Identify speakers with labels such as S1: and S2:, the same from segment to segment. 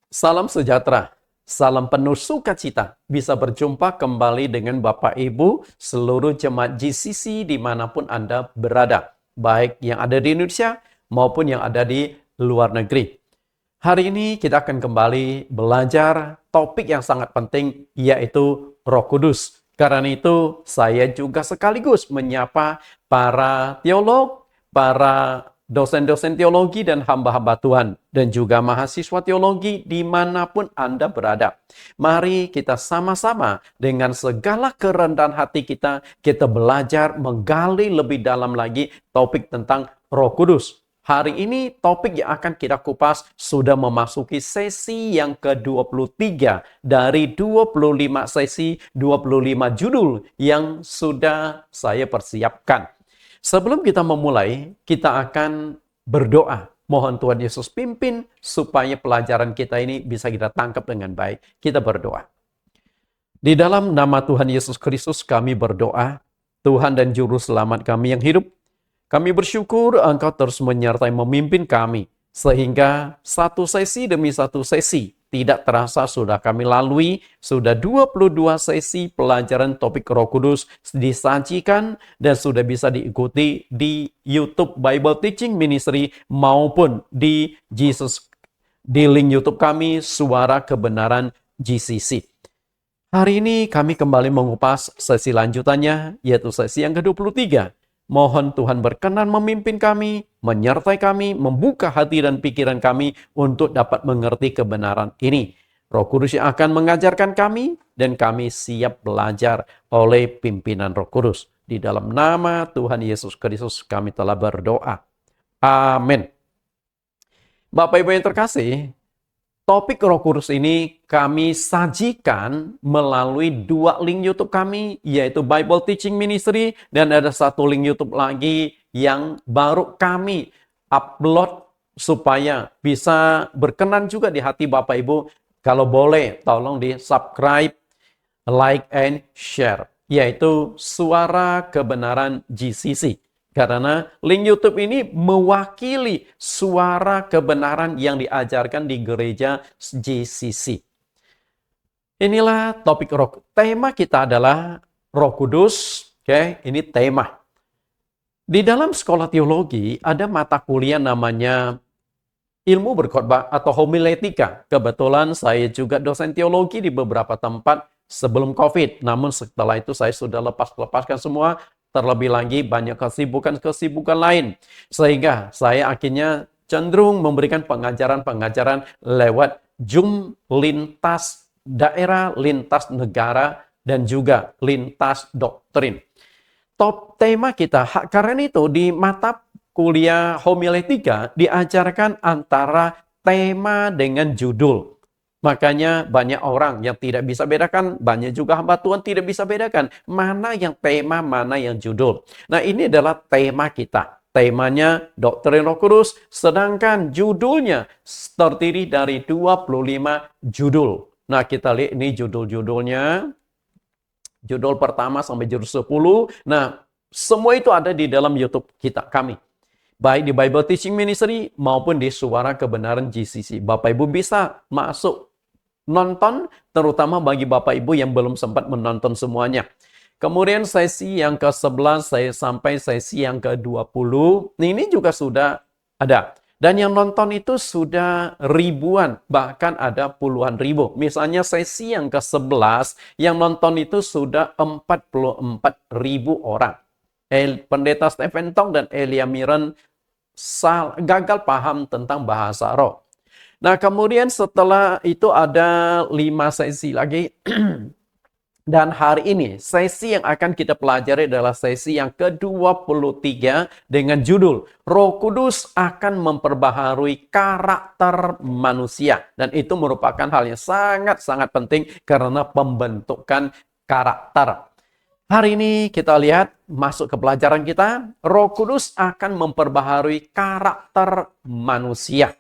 S1: Salam sejahtera, salam penuh sukacita. Bisa berjumpa kembali dengan Bapak Ibu seluruh jemaat GCC dimanapun Anda berada. Baik yang ada di Indonesia maupun yang ada di luar negeri. Hari ini kita akan kembali belajar topik yang sangat penting, yaitu Roh Kudus. Karena itu saya juga sekaligus menyapa para teolog, para dosen-dosen teologi dan hamba-hamba Tuhan, dan juga mahasiswa teologi dimanapun Anda berada. Mari kita sama-sama dengan segala kerendahan hati kita belajar menggali lebih dalam lagi topik tentang Roh Kudus. Hari ini topik yang akan kita kupas sudah memasuki sesi yang ke-23 dari 25 sesi, 25 judul yang sudah saya persiapkan. Sebelum kita memulai, kita akan berdoa. Mohon Tuhan Yesus pimpin supaya pelajaran kita ini bisa kita tangkap dengan baik. Kita berdoa. Di dalam nama Tuhan Yesus Kristus kami berdoa, Tuhan dan Juru Selamat kami yang hidup, kami bersyukur Engkau terus menyertai memimpin kami, sehingga satu sesi demi satu sesi tidak terasa sudah kami lalui, sudah 22 sesi pelajaran topik Roh Kudus disajikan dan sudah bisa diikuti di YouTube Bible Teaching Ministry maupun di link YouTube kami Suara Kebenaran GCC. Hari ini kami kembali mengupas sesi lanjutannya, yaitu sesi yang ke-23. Mohon Tuhan berkenan memimpin kami, menyertai kami, membuka hati dan pikiran kami untuk dapat mengerti kebenaran ini. Roh Kudus yang akan mengajarkan kami, dan kami siap belajar oleh pimpinan Roh Kudus. Di dalam nama Tuhan Yesus Kristus kami telah berdoa. Amin. Bapak Ibu yang terkasih, topik Roh Kudus ini kami sajikan melalui 2 link YouTube kami, yaitu Bible Teaching Ministry, dan ada satu link YouTube lagi yang baru kami upload supaya bisa berkenan juga di hati Bapak Ibu. Kalau boleh, tolong di subscribe, like, and share, yaitu Suara Kebenaran GCC. Karena link YouTube ini mewakili suara kebenaran yang diajarkan di gereja GCC. Inilah topik roh. Tema kita adalah Roh Kudus. Oke, ini tema. Di dalam sekolah teologi ada mata kuliah namanya ilmu berkhotbah atau homiletika. Kebetulan saya juga dosen teologi di beberapa tempat sebelum COVID. Namun setelah itu saya sudah lepaskan semua. Terlebih lagi banyak kesibukan lain. Sehingga saya akhirnya cenderung memberikan pengajaran-pengajaran lewat Zoom lintas daerah, lintas negara, dan juga lintas doktrin. Top tema kita, karena itu di mata kuliah homiletika diajarkan antara tema dengan judul. Makanya banyak orang yang tidak bisa bedakan, banyak juga hamba Tuhan tidak bisa bedakan mana yang tema, mana yang judul. Nah, ini adalah tema kita. Temanya Doktrin Roh Kudus, sedangkan judulnya terdiri dari 25 judul. Nah, kita lihat ini judul-judulnya. Judul pertama sampai judul 10. Nah, semua itu ada di dalam YouTube kami. Baik di Bible Teaching Ministry maupun di Suara Kebenaran GCC. Bapak Ibu bisa masuk nonton, terutama bagi Bapak Ibu yang belum sempat menonton semuanya. Kemudian sesi yang ke-11 saya sampai sesi yang ke-20. Ini juga sudah ada. Dan yang nonton itu sudah ribuan, bahkan ada puluhan ribu. Misalnya sesi yang ke-11, yang nonton itu sudah 44.000 orang. Pendeta Stephen Tong dan Elia Miren gagal paham tentang bahasa roh. Nah, kemudian setelah itu ada 5 sesi lagi. Dan hari ini, sesi yang akan kita pelajari adalah sesi yang ke-23 dengan judul Roh Kudus akan memperbaharui karakter manusia. Dan itu merupakan hal yang sangat-sangat penting karena pembentukan karakter. Hari ini kita lihat, masuk ke pelajaran kita, Roh Kudus akan memperbaharui karakter manusia.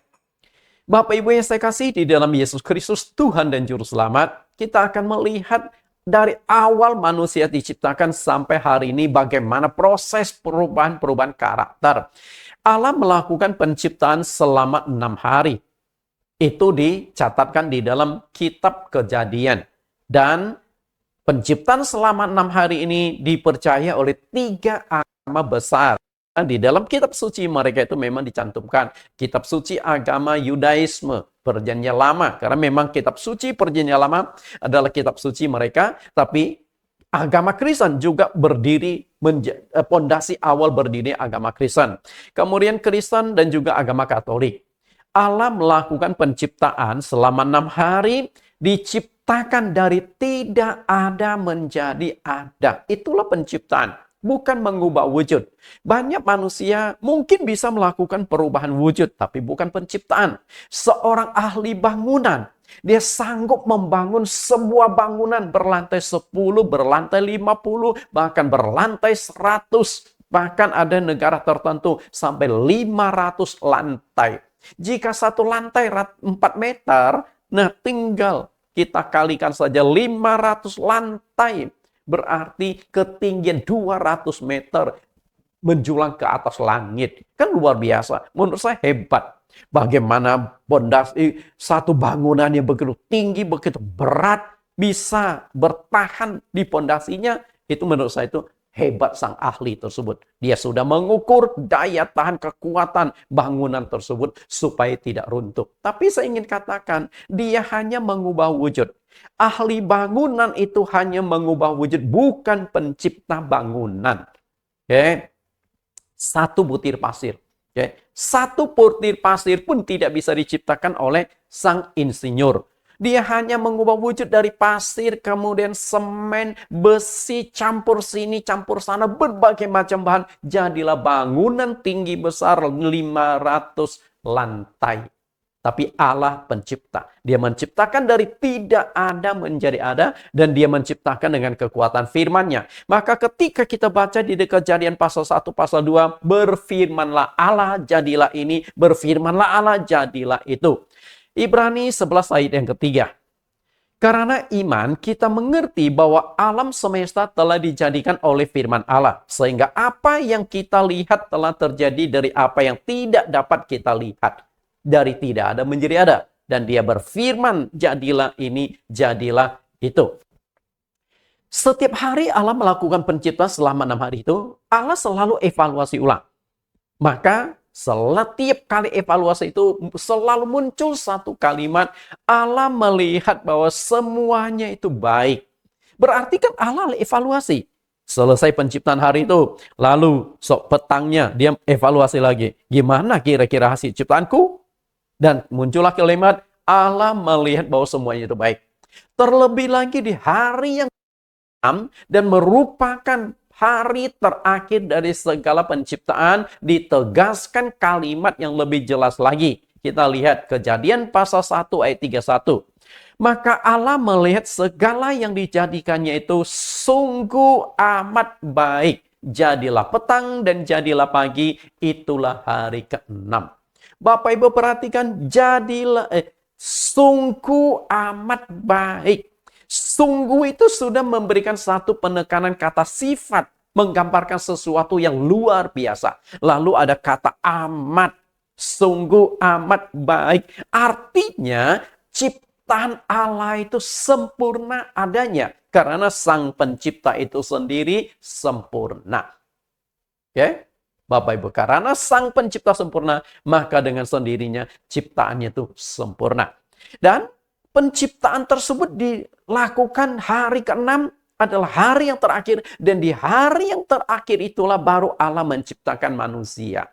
S1: Bapak Ibu yang saya kasih di dalam Yesus Kristus, Tuhan dan Juru Selamat, kita akan melihat dari awal manusia diciptakan sampai hari ini bagaimana proses perubahan karakter. Allah melakukan penciptaan selama 6 hari. Itu dicatatkan di dalam kitab Kejadian. Dan penciptaan selama 6 hari ini dipercaya oleh 3 agama besar. Di dalam kitab suci mereka itu memang dicantumkan kitab suci agama Yudaisme, Perjanjian Lama. Karena memang kitab suci Perjanjian Lama adalah kitab suci mereka, tapi agama Kristen juga berdiri, pondasi awal berdiri agama Kristen. Kemudian Kristen dan juga agama Katolik. Allah melakukan penciptaan selama 6 hari, diciptakan dari tidak ada menjadi ada. Itulah penciptaan, bukan mengubah wujud. Banyak manusia mungkin bisa melakukan perubahan wujud, tapi bukan penciptaan. Seorang ahli bangunan, dia sanggup membangun sebuah bangunan berlantai 10, berlantai 50, bahkan berlantai 100. Bahkan ada negara tertentu sampai 500 lantai. Jika satu lantai 4 meter, nah tinggal kita kalikan saja 500 lantai. Berarti ketinggian 200 meter menjulang ke atas langit. Kan luar biasa. Menurut saya hebat. Bagaimana pondasi satu bangunan yang begitu tinggi, begitu berat, bisa bertahan di pondasinya. Itu menurut saya itu hebat sang ahli tersebut. Dia sudah mengukur daya tahan kekuatan bangunan tersebut supaya tidak runtuh. Tapi saya ingin katakan, dia hanya mengubah wujud. Ahli bangunan itu hanya mengubah wujud, bukan pencipta bangunan. Oke. Satu butir pasir. Oke. Satu butir pasir pun tidak bisa diciptakan oleh sang insinyur. Dia hanya mengubah wujud dari pasir, kemudian semen, besi, campur sini, campur sana, berbagai macam bahan. Jadilah bangunan tinggi besar 500 lantai. Tapi Allah pencipta. Dia menciptakan dari tidak ada menjadi ada, dan dia menciptakan dengan kekuatan firman-Nya. Maka ketika kita baca di Kejadian pasal 1, pasal 2, berfirmanlah Allah, jadilah ini, berfirmanlah Allah, jadilah itu. Ibrani 11 ayat yang ketiga. Karena iman kita mengerti bahwa alam semesta telah dijadikan oleh firman Allah. Sehingga apa yang kita lihat telah terjadi dari apa yang tidak dapat kita lihat. Dari tidak ada menjadi ada. Dan dia berfirman, jadilah ini, jadilah itu. Setiap hari Allah melakukan penciptaan selama 6 hari itu, Allah selalu evaluasi ulang. Maka setiap kali evaluasi itu selalu muncul satu kalimat, Allah melihat bahwa semuanya itu baik. Berarti kan Allah evaluasi. Selesai penciptaan hari itu, lalu petangnya dia evaluasi lagi. Gimana kira-kira hasil ciptaanku? Dan muncullah kalimat, Allah melihat bahwa semuanya itu baik. Terlebih lagi di hari yang dan merupakan hari terakhir dari segala penciptaan, ditegaskan kalimat yang lebih jelas lagi. Kita lihat Kejadian pasal 1 ayat 31. Maka Allah melihat segala yang dijadikannya itu sungguh amat baik. Jadilah petang dan jadilah pagi, itulah hari ke-6. Bapak Ibu perhatikan, jadilah sungguh amat baik. Sungguh itu sudah memberikan satu penekanan kata sifat, menggambarkan sesuatu yang luar biasa. Lalu ada kata amat, sungguh amat baik. Artinya ciptaan Allah itu sempurna adanya. Karena sang pencipta itu sendiri sempurna. Oke? Bapak Ibu, karena sang pencipta sempurna, maka dengan sendirinya ciptaannya itu sempurna. Dan penciptaan tersebut dilakukan hari ke-6 adalah hari yang terakhir. Dan di hari yang terakhir itulah baru Allah menciptakan manusia.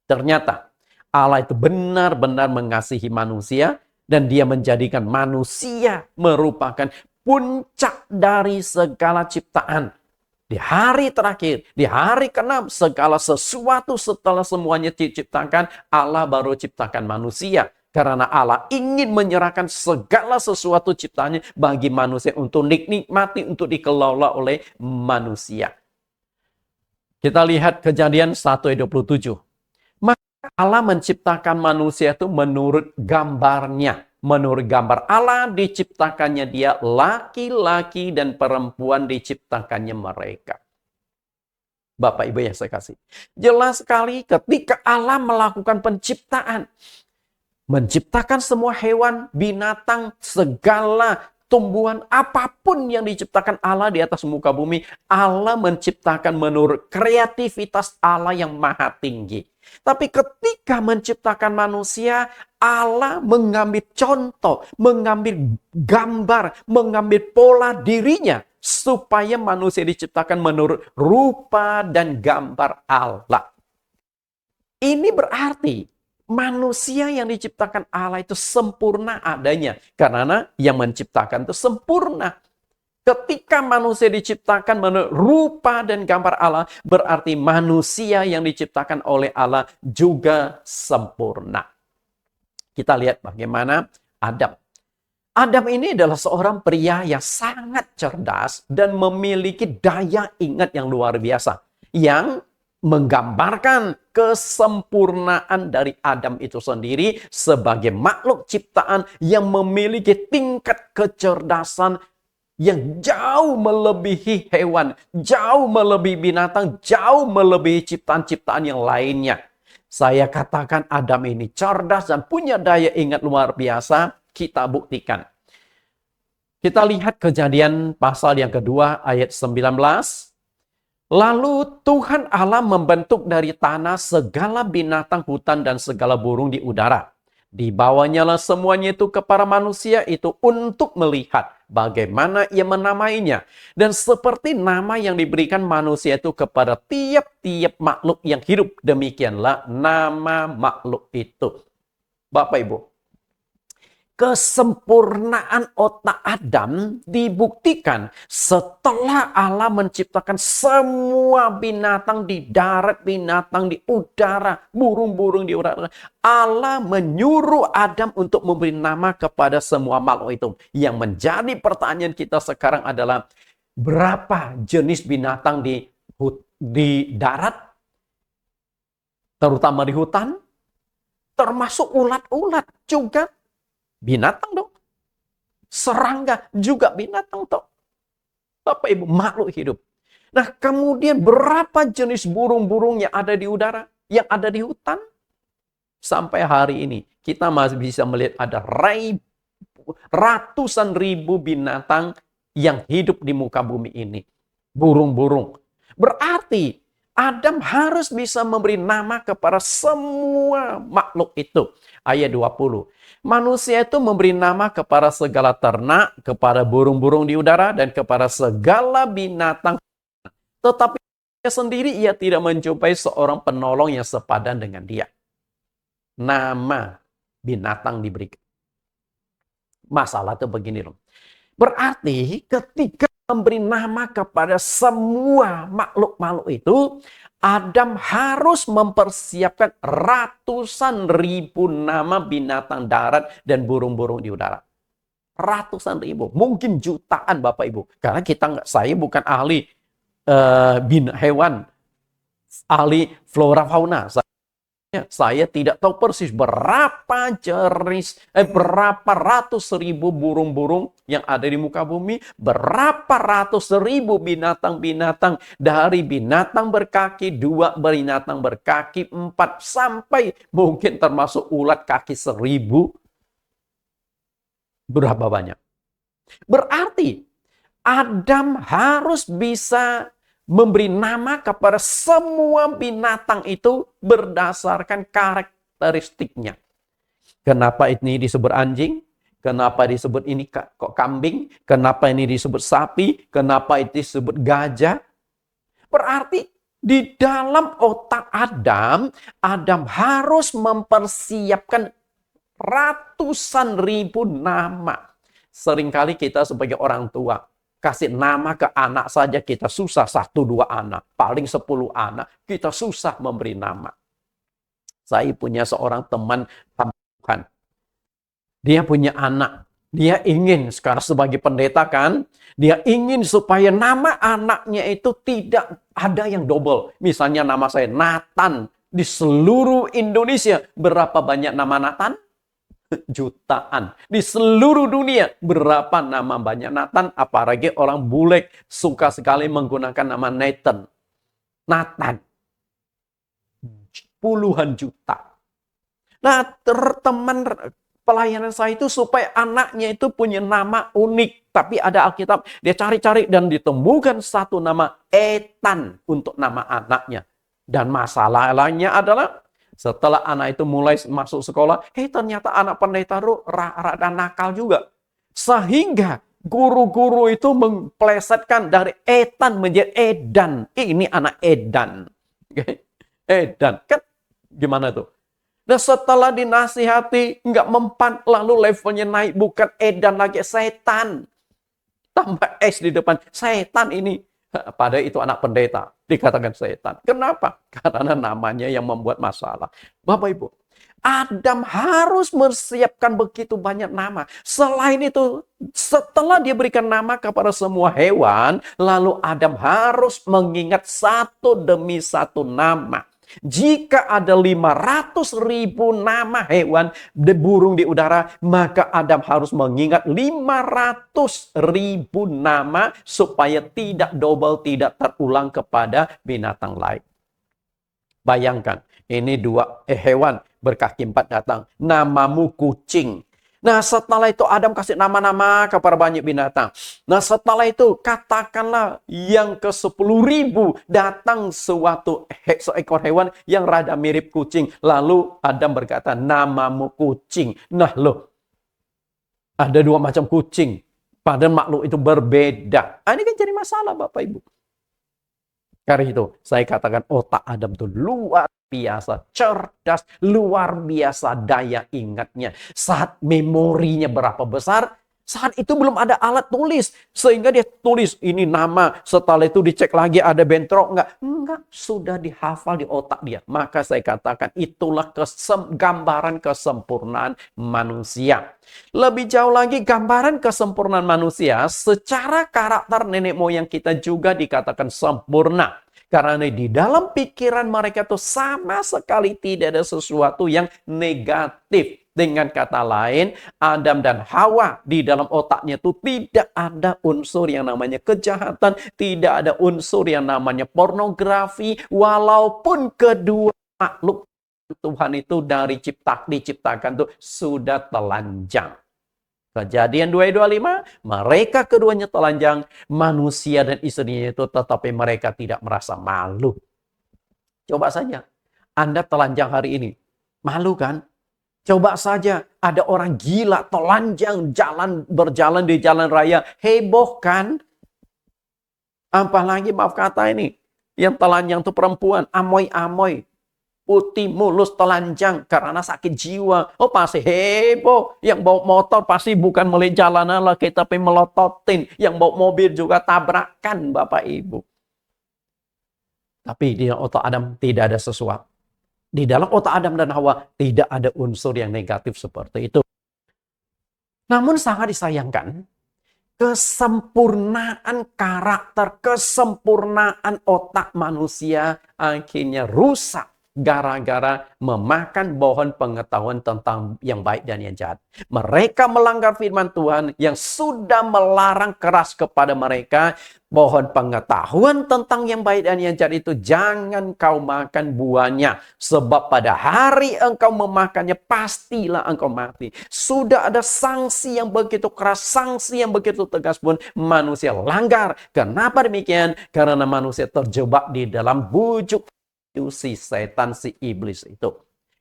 S1: Ternyata Allah itu benar-benar mengasihi manusia. Dan dia menjadikan manusia merupakan puncak dari segala ciptaan. Di hari terakhir, di hari ke-6, segala sesuatu setelah semuanya diciptakan, Allah baru ciptakan manusia. Karena Allah ingin menyerahkan segala sesuatu ciptaannya bagi manusia untuk dinikmati, untuk dikelola oleh manusia. Kita lihat Kejadian 1 ayat 27. Maka Allah menciptakan manusia itu menurut gambarnya. Menurut gambar Allah diciptakannya dia, laki-laki dan perempuan diciptakannya mereka. Bapak Ibu yang saya kasih. Jelas sekali ketika Allah melakukan penciptaan, menciptakan semua hewan, binatang, segala tumbuhan, apapun yang diciptakan Allah di atas muka bumi, Allah menciptakan menurut kreativitas Allah yang maha tinggi. Tapi ketika menciptakan manusia, Allah mengambil contoh, mengambil gambar, mengambil pola dirinya, supaya manusia diciptakan menurut rupa dan gambar Allah. Ini berarti manusia yang diciptakan Allah itu sempurna adanya. Karena yang menciptakan itu sempurna. Ketika manusia diciptakan menurut rupa dan gambar Allah, berarti manusia yang diciptakan oleh Allah juga sempurna. Kita lihat bagaimana Adam. Adam ini adalah seorang pria yang sangat cerdas dan memiliki daya ingat yang luar biasa. Yang menggambarkan kesempurnaan dari Adam itu sendiri sebagai makhluk ciptaan yang memiliki tingkat kecerdasan yang jauh melebihi hewan, jauh melebihi binatang, jauh melebihi ciptaan-ciptaan yang lainnya. Saya katakan Adam ini cerdas dan punya daya ingat luar biasa, kita buktikan. Kita lihat Kejadian pasal yang kedua ayat 19. Lalu Tuhan Allah membentuk dari tanah segala binatang hutan dan segala burung di udara. Dibawanyalah semuanya itu kepada manusia itu untuk melihat bagaimana ia menamainya. Dan seperti nama yang diberikan manusia itu kepada tiap-tiap makhluk yang hidup, demikianlah nama makhluk itu. Bapak Ibu, kesempurnaan otak Adam dibuktikan setelah Allah menciptakan semua binatang di darat, binatang di udara, burung-burung di udara. Allah menyuruh Adam untuk memberi nama kepada semua makhluk itu. Yang menjadi pertanyaan kita sekarang adalah, berapa jenis binatang di darat, terutama di hutan, termasuk ulat-ulat juga binatang dong. Serangga juga binatang toh. Bapak Ibu, makhluk hidup. Nah, kemudian berapa jenis burung-burung yang ada di udara, yang ada di hutan? Sampai hari ini kita masih bisa melihat ada ratusan ribu binatang yang hidup di muka bumi ini. Burung-burung. Berarti Adam harus bisa memberi nama kepada semua makhluk itu. Ayat 20. Manusia itu memberi nama kepada segala ternak, kepada burung-burung di udara, dan kepada segala binatang. Tetapi dia sendiri ia tidak menjumpai seorang penolong yang sepadan dengan dia. Nama binatang diberikan. Masalah itu begini loh. Berarti ketika memberi nama kepada semua makhluk-makhluk itu, Adam harus mempersiapkan ratusan ribu nama binatang darat dan burung-burung di udara. Ratusan ribu, mungkin jutaan Bapak Ibu. Karena saya bukan ahli hewan, ahli flora fauna. Saya tidak tahu persis berapa ratus ribu burung-burung yang ada di muka bumi, berapa ratus ribu binatang-binatang, dari binatang berkaki 2, binatang berkaki 4, sampai mungkin termasuk ulat kaki 1000. Berapa banyak? Berarti Adam harus bisa memberi nama kepada semua binatang itu berdasarkan karakteristiknya. Kenapa ini disebut anjing? Kenapa disebut ini kok kambing? Kenapa ini disebut sapi? Kenapa itu disebut gajah? Berarti di dalam otak Adam harus mempersiapkan ratusan ribu nama. Seringkali kita sebagai orang tua, kasih nama ke anak saja kita susah, 1-2 anak, paling 10 anak. Kita susah memberi nama. Saya punya seorang teman Tuhan. Dia punya anak. Dia ingin, sekarang sebagai pendeta kan, dia ingin supaya nama anaknya itu tidak ada yang double. Misalnya nama saya Nathan. Di seluruh Indonesia, berapa banyak nama Nathan? Jutaan. Di seluruh dunia berapa nama banyak Nathan, apalagi orang bule suka sekali menggunakan nama Nathan. Puluhan juta. Nah, teman pelayanan saya itu supaya anaknya itu punya nama unik. Tapi ada Alkitab, dia cari-cari dan ditemukan satu nama Ethan untuk nama anaknya. Dan masalah lainnya adalah setelah anak itu mulai masuk sekolah, ternyata anak pendeta itu rada nakal juga. Sehingga guru-guru itu memplesetkan dari Ethan menjadi Edan. Ini anak Edan. Edan. Kan gimana tuh? Dan setelah dinasihati, nggak mempan, lalu levelnya naik. Bukan Edan lagi, setan. Tambah S di depan, setan ini. Pada itu anak pendeta, dikatakan setan. Kenapa? Karena namanya yang membuat masalah. Bapak Ibu, Adam harus mempersiapkan begitu banyak nama. Selain itu, setelah dia berikan nama kepada semua hewan, lalu Adam harus mengingat satu demi satu nama. Jika ada 500.000 nama hewan burung di udara, maka Adam harus mengingat 500.000 nama supaya tidak double, tidak terulang kepada binatang lain. Bayangkan, ini dua hewan berkaki empat datang. Namamu kucing. Nah, setelah itu Adam kasih nama-nama kepada banyak binatang. Nah, setelah itu katakanlah yang ke 10.000 datang seekor hewan yang rada mirip kucing. Lalu Adam berkata, namamu kucing. Nah loh, ada dua macam kucing. Padahal makhluk itu berbeda. Ini kan jadi masalah Bapak Ibu. Karena itu saya katakan otak Adam itu luar biasa cerdas, luar biasa daya ingatnya. Saat memorinya berapa besar, saat itu belum ada alat tulis. Sehingga dia tulis ini nama, setelah itu dicek lagi ada bentrok enggak? Enggak, sudah dihafal di otak dia. Maka saya katakan itulah gambaran kesempurnaan manusia. Lebih jauh lagi gambaran kesempurnaan manusia secara karakter nenek moyang kita juga dikatakan sempurna. Karena di dalam pikiran mereka itu sama sekali tidak ada sesuatu yang negatif. Dengan kata lain, Adam dan Hawa di dalam otaknya itu tidak ada unsur yang namanya kejahatan, tidak ada unsur yang namanya pornografi, walaupun kedua makhluk Tuhan itu diciptakan itu sudah telanjang. Kejadian 2:25, mereka keduanya telanjang, manusia dan istrinya itu tetapi mereka tidak merasa malu. Coba saja, Anda telanjang hari ini. Malu kan? Coba saja, ada orang gila telanjang berjalan di jalan raya. Heboh kan? Apalagi maaf kata ini, yang telanjang itu perempuan, amoy-amoy. Putih, mulus, telanjang karena sakit jiwa. Oh pasti heboh. Yang bawa motor pasti bukan melewati jalanan lagi, tapi melototin. Yang bawa mobil juga tabrakan Bapak Ibu. Tapi di dalam otak Adam tidak ada sesuatu. Di dalam otak Adam dan Hawa tidak ada unsur yang negatif seperti itu. Namun sangat disayangkan, kesempurnaan karakter, kesempurnaan otak manusia akhirnya rusak gara-gara memakan pohon pengetahuan tentang yang baik dan yang jahat. Mereka melanggar firman Tuhan yang sudah melarang keras kepada mereka, pohon pengetahuan tentang yang baik dan yang jahat itu jangan kau makan buahnya, sebab pada hari engkau memakannya pastilah engkau mati. Sudah ada sanksi yang begitu keras, sanksi yang begitu tegas pun manusia langgar. Kenapa demikian? Karena manusia terjebak di dalam bujuk si setan, si iblis itu.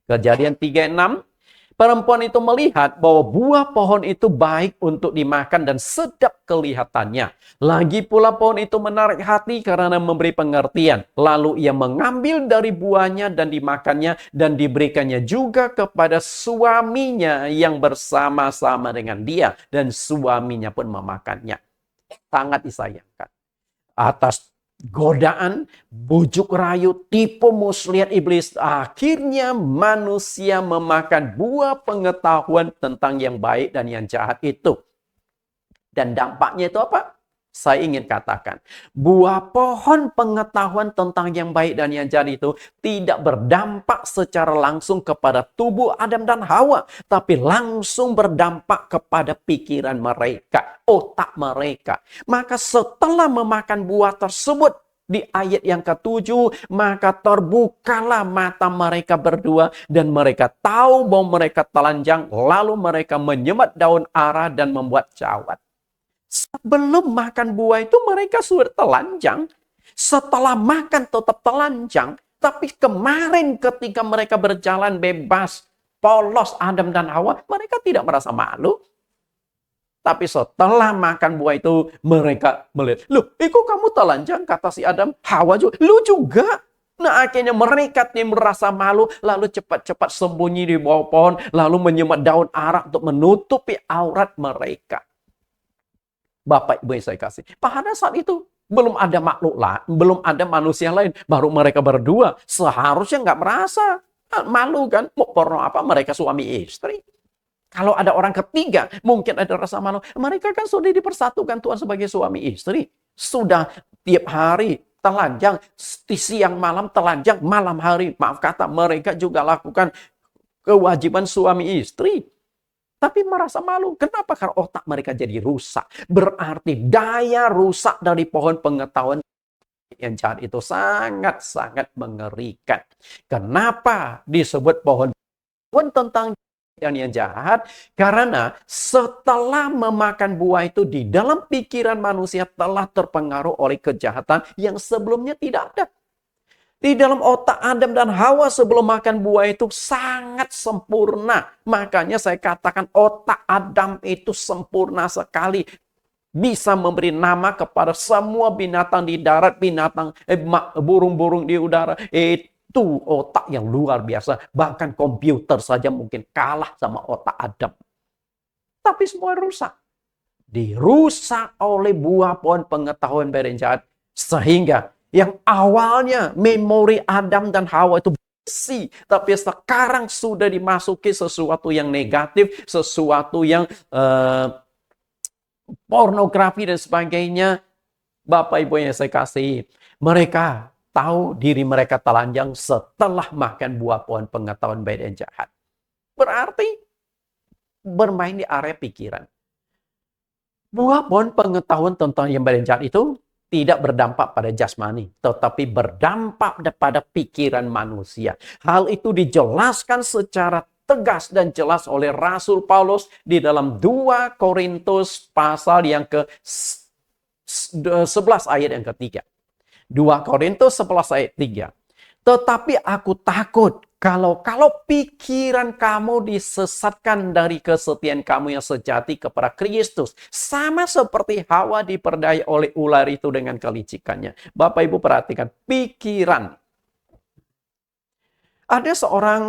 S1: Kejadian 3:6, perempuan itu melihat bahwa buah pohon itu baik untuk dimakan dan sedap kelihatannya. Lagi pula pohon itu menarik hati karena memberi pengertian. Lalu ia mengambil dari buahnya dan dimakannya dan diberikannya juga kepada suaminya yang bersama-sama dengan dia. Dan suaminya pun memakannya. Sangat disayangkan. Atas godaan, bujuk rayu, tipu muslihat iblis, akhirnya manusia memakan buah pengetahuan tentang yang baik dan yang jahat itu. Dan dampaknya itu apa? Saya ingin katakan, buah pohon pengetahuan tentang yang baik dan yang jahat itu tidak berdampak secara langsung kepada tubuh Adam dan Hawa, tapi langsung berdampak kepada pikiran mereka, otak mereka. Maka setelah memakan buah tersebut, Di ayat yang ke-7, maka terbukalah mata mereka berdua dan mereka tahu bahwa mereka telanjang, lalu mereka menyemat daun ara dan membuat jawat. Sebelum makan buah itu mereka sudah telanjang. Setelah makan tetap telanjang. Tapi kemarin ketika mereka berjalan bebas, polos Adam dan Hawa, mereka tidak merasa malu. Tapi setelah makan buah itu, mereka melihat, loh, kok kamu telanjang, kata si Adam, Hawa juga, lu juga. Nah, akhirnya mereka merasa malu, lalu cepat-cepat sembunyi di bawah pohon, lalu menyemat daun ara untuk menutupi aurat mereka. Bapak Ibu yang saya kasih, pada saat itu belum ada makhluk lain, belum ada manusia lain, baru mereka berdua. Seharusnya nggak merasa malu kan? Mau porno apa? Mereka suami istri. Kalau ada orang ketiga, mungkin ada rasa malu. Mereka kan sudah dipersatukan Tuhan sebagai suami istri. Sudah tiap hari telanjang, siang malam telanjang, malam hari. Maaf kata, mereka juga lakukan kewajiban suami istri. Tapi merasa malu. Kenapa? Karena otak mereka jadi rusak. Berarti daya rusak dari pohon pengetahuan yang jahat itu sangat-sangat mengerikan. Kenapa disebut pohon tentang dan yang jahat? Karena setelah memakan buah itu di dalam pikiran manusia telah terpengaruh oleh kejahatan yang sebelumnya tidak ada. Di dalam otak Adam dan Hawa sebelum makan buah itu sangat sempurna. Makanya saya katakan otak Adam itu sempurna sekali. Bisa memberi nama kepada semua binatang di darat, binatang burung-burung di udara. Itu otak yang luar biasa. Bahkan komputer saja mungkin kalah sama otak Adam. Tapi semua rusak. Dirusak oleh buah pohon pengetahuan baik dan jahat. Sehingga yang awalnya memori Adam dan Hawa itu bersih. Tapi sekarang sudah dimasuki sesuatu yang negatif. Sesuatu yang pornografi dan sebagainya. Bapak Ibu yang saya kasih. Mereka tahu diri mereka telanjang setelah makan buah pohon pengetahuan baik dan jahat. Berarti bermain di area pikiran. Buah pohon pengetahuan tentang yang baik dan jahat itu tidak berdampak pada jasmani, tetapi berdampak pada pikiran manusia. Hal itu dijelaskan secara tegas dan jelas oleh Rasul Paulus di dalam 2 Korintus pasal yang ke-11 ayat yang ketiga. 2 Korintus 11 ayat 3. Tetapi aku takut kalau pikiran kamu disesatkan dari kesetiaan kamu yang sejati kepada Kristus. Sama seperti Hawa diperdaya oleh ular itu dengan kelicikannya. Bapak Ibu perhatikan, pikiran. Ada seorang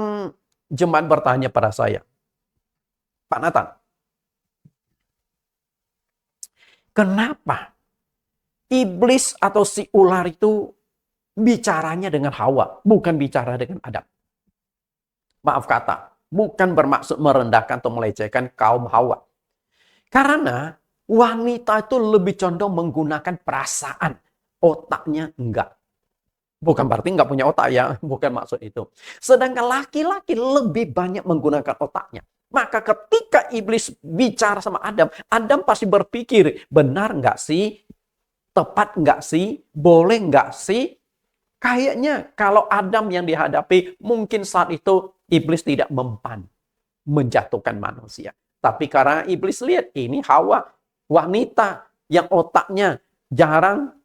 S1: jemaat bertanya pada saya, Pak Nathan, kenapa iblis atau si ular itu bicaranya dengan Hawa, bukan bicara dengan Adam? Maaf kata, bukan bermaksud merendahkan atau melecehkan kaum Hawa. Karena wanita itu lebih condong menggunakan perasaan. Otaknya enggak. Bukan berarti enggak punya otak ya, bukan maksud itu. Sedangkan laki-laki lebih banyak menggunakan otaknya. Maka ketika iblis bicara sama Adam, Adam pasti berpikir, benar enggak sih? Tepat enggak sih? Boleh enggak sih? Kayaknya kalau Adam yang dihadapi, mungkin saat itu iblis tidak mempan menjatuhkan manusia. Tapi karena iblis lihat, ini Hawa, wanita yang otaknya jarang,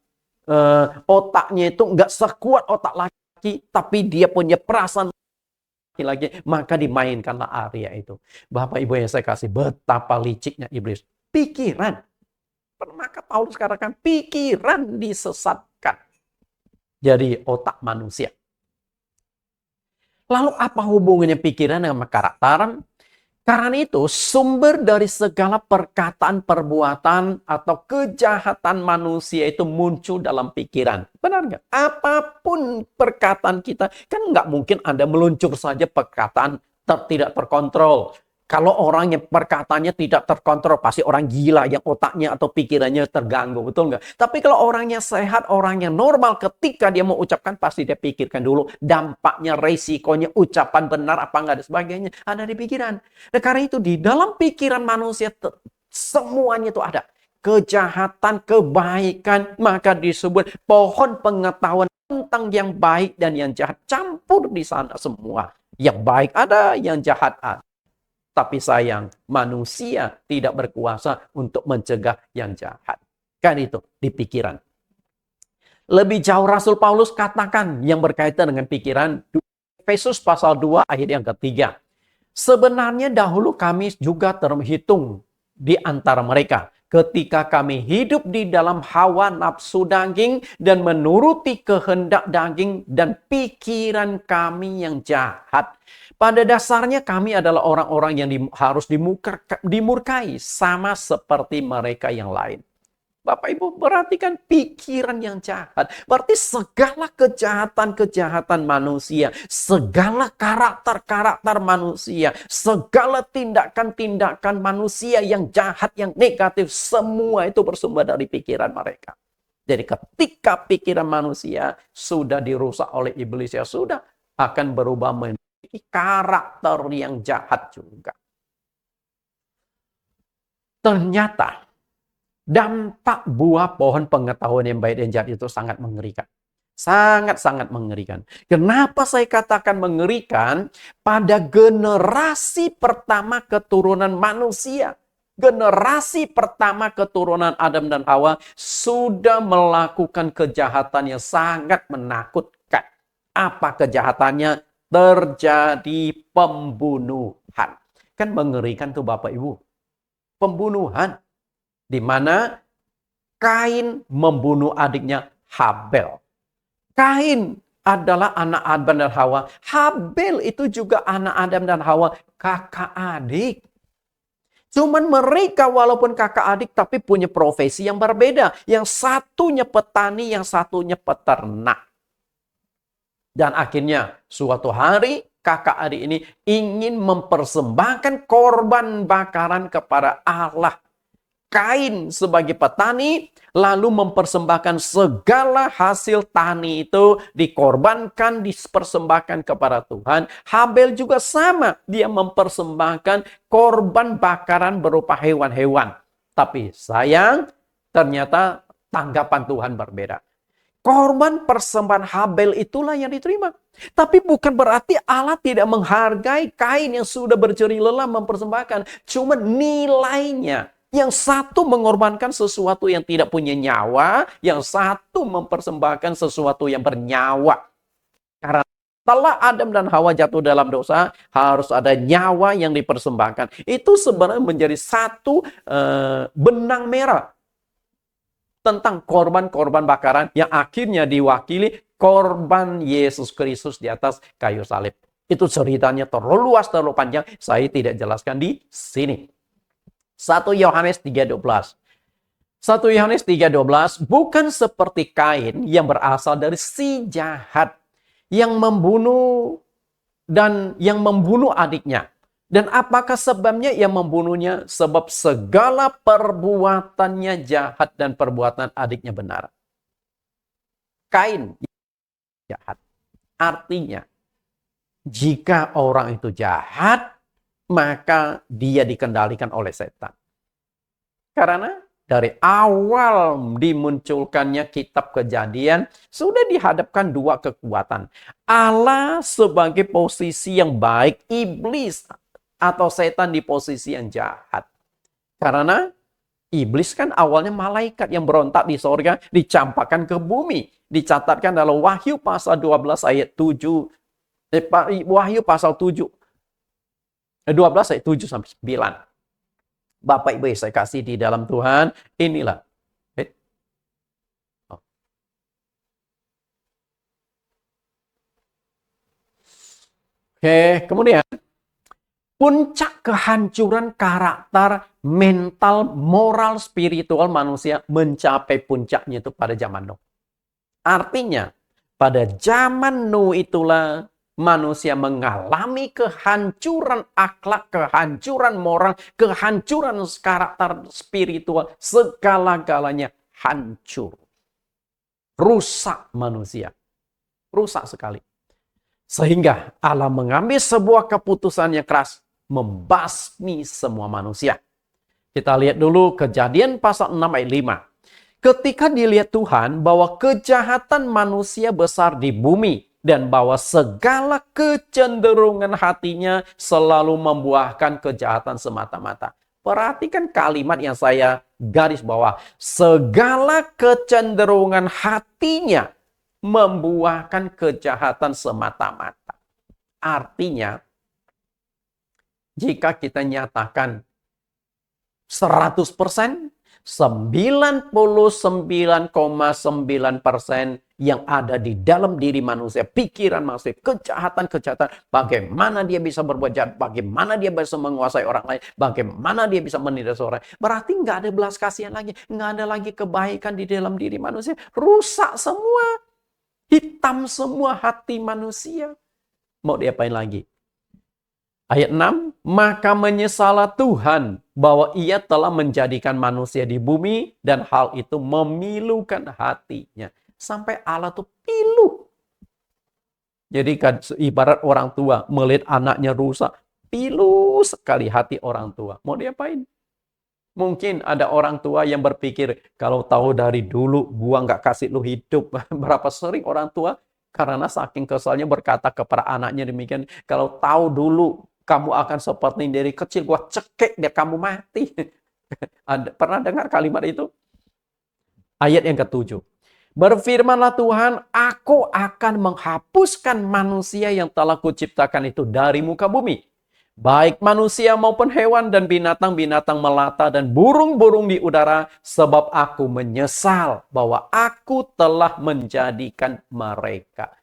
S1: otaknya itu nggak sekuat otak laki, tapi dia punya perasaan laki-laki, maka dimainkanlah area itu. Bapak Ibu yang saya kasih, betapa liciknya iblis. Pikiran. Maka Paulus katakan, pikiran disesatkan. Jadi otak manusia. Lalu apa hubungannya pikiran dengan karakter? Karena itu sumber dari segala perkataan, perbuatan, atau kejahatan manusia itu muncul dalam pikiran. Benar nggak? Apapun perkataan kita, kan nggak mungkin Anda meluncur saja perkataan tidak terkontrol. Kalau orang yang perkataannya tidak terkontrol, pasti orang gila yang otaknya atau pikirannya terganggu, betul nggak? Tapi kalau orangnya sehat, orang yang normal, ketika dia mau ucapkan, pasti dia pikirkan dulu dampaknya, resikonya, ucapan benar apa nggak, dan sebagainya. Ada di pikiran. Nah, karena itu di dalam pikiran manusia, semuanya itu ada. kejahatan, kebaikan, maka disebut pohon pengetahuan tentang yang baik dan yang jahat. Campur di sana semua. Yang baik ada, yang jahat ada. Tapi sayang, manusia tidak berkuasa untuk mencegah yang jahat. Kan itu, di pikiran. Lebih jauh Rasul Paulus katakan yang berkaitan dengan pikiran, Efesus pasal 2 ayat yang ketiga. Sebenarnya dahulu kami juga terhitung di antara mereka. Ketika kami hidup di dalam hawa nafsu daging dan menuruti kehendak daging dan pikiran kami yang jahat. Pada dasarnya kami adalah orang-orang yang harus dimurkai sama seperti mereka yang lain. Bapak Ibu perhatikan pikiran yang jahat. Berarti segala kejahatan-kejahatan manusia, segala karakter-karakter manusia, segala tindakan-tindakan manusia yang jahat, yang negatif, semua itu bersumber dari pikiran mereka. Jadi ketika pikiran manusia sudah dirusak oleh iblis, ya sudah akan berubah menjadi karakter yang jahat juga. Ternyata dampak buah pohon pengetahuan yang baik dan jahat itu sangat mengerikan. Sangat-sangat mengerikan. Kenapa saya katakan mengerikan? Pada generasi pertama keturunan manusia. Generasi pertama keturunan Adam dan Hawa sudah melakukan kejahatan yang sangat menakutkan. Apa kejahatannya? Terjadi pembunuhan. Kan mengerikan tuh Bapak Ibu. Pembunuhan. Di mana Kain membunuh adiknya Habel. Kain adalah anak Adam dan Hawa. Habel itu juga anak Adam dan Hawa, kakak adik. Cuman mereka walaupun kakak adik tapi punya profesi yang berbeda. Yang satunya petani, yang satunya peternak. Dan akhirnya suatu hari kakak adik ini ingin mempersembahkan korban bakaran kepada Allah. Kain sebagai petani lalu mempersembahkan segala hasil tani itu dikorbankan, dipersembahkan kepada Tuhan. Habel juga sama, dia mempersembahkan korban bakaran berupa hewan-hewan. Tapi sayang, ternyata tanggapan Tuhan berbeda. Korban persembahan Habel itulah yang diterima. Tapi bukan berarti Allah tidak menghargai Kain yang sudah berjerih lelah mempersembahkan. Cuma nilainya. Yang satu mengorbankan sesuatu yang tidak punya nyawa, yang satu mempersembahkan sesuatu yang bernyawa. Karena setelah Adam dan Hawa jatuh dalam dosa, harus ada nyawa yang dipersembahkan. Itu sebenarnya menjadi satu benang merah tentang korban-korban bakaran yang akhirnya diwakili korban Yesus Kristus di atas kayu salib. Itu ceritanya terlalu luas, terlalu panjang. Saya tidak jelaskan di sini. 1 Yohanes 3:12. 1 Yohanes 3:12, bukan seperti Kain yang berasal dari si jahat yang membunuh adiknya. Dan apakah sebabnya ia membunuhnya? Sebab segala perbuatannya jahat dan perbuatan adiknya benar. Kain jahat. Artinya, jika orang itu jahat, maka dia dikendalikan oleh setan. Karena dari awal dimunculkannya kitab Kejadian, sudah dihadapkan dua kekuatan. Allah sebagai posisi yang baik, iblis atau setan di posisi yang jahat. Karena iblis kan awalnya malaikat yang berontak di sorga, dicampakkan ke bumi. Dicatatkan dalam Wahyu pasal 12 ayat 7. Wahyu pasal 7. 12 ayat 7 sampai 9. Bapak Ibu saya kasih di dalam Tuhan, inilah. Oke, kemudian puncak kehancuran karakter, mental, moral, spiritual manusia mencapai puncaknya itu pada zaman Nuh. Artinya, pada zaman Nuh itulah manusia mengalami kehancuran akhlak, kehancuran moral, kehancuran karakter spiritual, segala-galanya hancur. Rusak manusia. Rusak sekali. Sehingga Allah mengambil sebuah keputusan yang keras, membasmi semua manusia. Kita lihat dulu Kejadian pasal 6 ayat 5. Ketika dilihat Tuhan bahwa kejahatan manusia besar di bumi dan bahwa segala kecenderungan hatinya selalu membuahkan kejahatan semata-mata. Perhatikan kalimat yang saya garis bawah. Segala kecenderungan hatinya membuahkan kejahatan semata-mata. Artinya, jika kita nyatakan 100%, 99,9% yang ada di dalam diri manusia, pikiran manusia, kejahatan-kejahatan, bagaimana dia bisa berbuat jahat, bagaimana dia bisa menguasai orang lain, bagaimana dia bisa menindas orang. Berarti nggak ada belas kasihan lagi, nggak ada lagi kebaikan di dalam diri manusia. Rusak semua, hitam semua hati manusia. Mau diapain lagi? Ayat 6, maka menyesallah Tuhan bahwa ia telah menjadikan manusia di bumi dan hal itu memilukan hatinya. Sampai Allah tuh pilu. Jadi kan ibarat orang tua melihat anaknya rusak, pilu sekali hati orang tua. Mau diapain? Mungkin ada orang tua yang berpikir, kalau tahu dari dulu gua nggak kasih lu hidup. Berapa sering orang tua karena saking kesalnya berkata kepada anaknya demikian, kalau tahu dulu kamu akan seperti ini dari kecil, gua cekek dia kamu mati. Pernah dengar kalimat itu? Ayat yang ketujuh. Berfirmanlah Tuhan, aku akan menghapuskan manusia yang telah kuciptakan itu dari muka bumi. Baik manusia maupun hewan dan binatang-binatang melata dan burung-burung di udara. Sebab aku menyesal bahwa aku telah menjadikan mereka.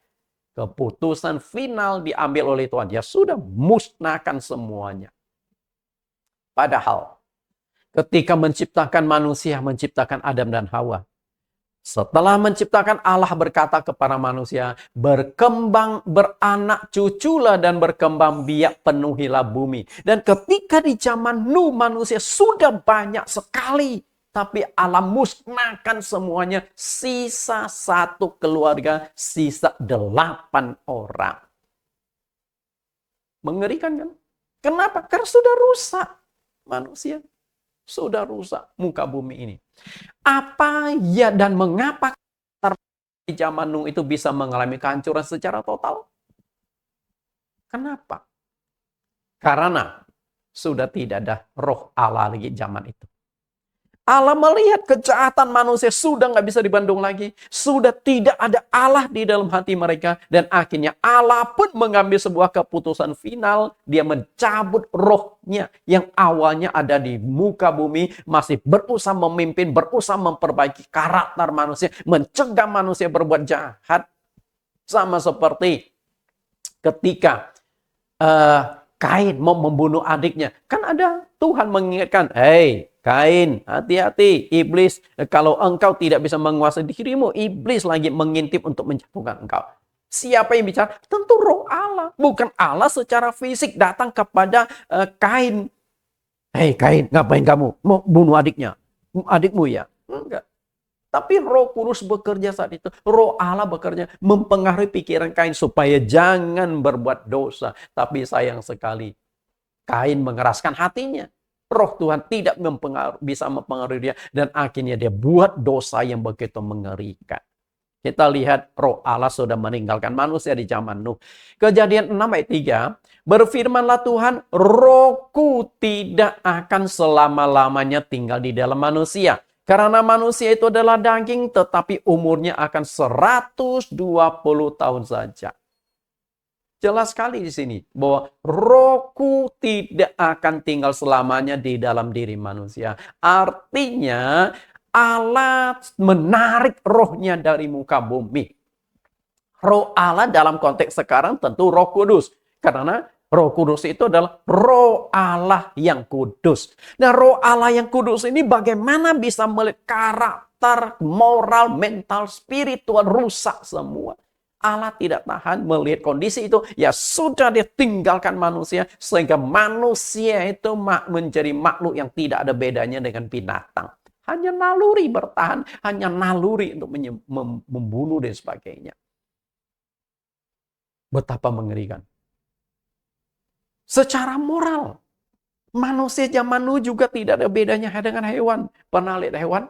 S1: Keputusan final diambil oleh Tuhan. Ya sudah, musnahkan semuanya. Padahal ketika menciptakan manusia, menciptakan Adam dan Hawa. Setelah menciptakan, Allah berkata kepada manusia, berkembang, beranak cuculah dan berkembang biak, penuhilah bumi. Dan ketika di zaman Nuh manusia sudah banyak sekali, tapi Allah musnahkan semuanya, sisa satu keluarga, sisa 8 orang. Mengerikan kan? Kenapa? Karena sudah rusak manusia. Sudah rusak muka bumi ini. Apa ya dan mengapa di zaman Nuh itu bisa mengalami kehancuran secara total? Kenapa? Karena sudah tidak ada roh Allah lagi zaman itu. Allah melihat kejahatan manusia sudah nggak bisa dibendung lagi. Sudah tidak ada Allah di dalam hati mereka. Dan akhirnya Allah pun mengambil sebuah keputusan final. Dia mencabut rohnya yang awalnya ada di muka bumi. Masih berusaha memimpin, berusaha memperbaiki karakter manusia. Mencegah manusia berbuat jahat. Sama seperti ketika Kain mau membunuh adiknya. Kan ada Tuhan mengingatkan, hei Kain, hati-hati, iblis, kalau engkau tidak bisa menguasai dirimu, iblis lagi mengintip untuk menjatuhkan engkau. Siapa yang bicara? Tentu roh Allah. Bukan Allah secara fisik datang kepada Kain. Hei Kain, ngapain kamu? Mau bunuh adiknya? Adikmu ya? Enggak. Tapi Roh Kudus bekerja saat itu. Roh Allah bekerja mempengaruhi pikiran Kain supaya jangan berbuat dosa. Tapi sayang sekali, Kain mengeraskan hatinya. Roh Tuhan tidak bisa mempengaruhi dia. Dan akhirnya dia buat dosa yang begitu mengerikan. Kita lihat roh Allah sudah meninggalkan manusia di zaman Nuh. Kejadian 6 ayat 3. Berfirmanlah Tuhan, rohku tidak akan selama-lamanya tinggal di dalam manusia. Karena manusia itu adalah daging, tetapi umurnya akan 120 tahun saja. Jelas sekali di sini bahwa rohku tidak akan tinggal selamanya di dalam diri manusia. Artinya Allah menarik rohnya dari muka bumi. Roh Allah dalam konteks sekarang tentu Roh Kudus. Karena Roh Kudus itu adalah roh Allah yang kudus. Nah, roh Allah yang kudus ini bagaimana bisa melihat karakter, moral, mental, spiritual rusak semua. Allah tidak tahan melihat kondisi itu. Ya sudah dia tinggalkan manusia. Sehingga manusia itu menjadi makhluk yang tidak ada bedanya dengan binatang. Hanya naluri bertahan. Hanya naluri untuk membunuh dan sebagainya. Betapa mengerikan. Secara moral. Manusia zaman dulu juga tidak ada bedanya dengan hewan. Pernah lihat hewan?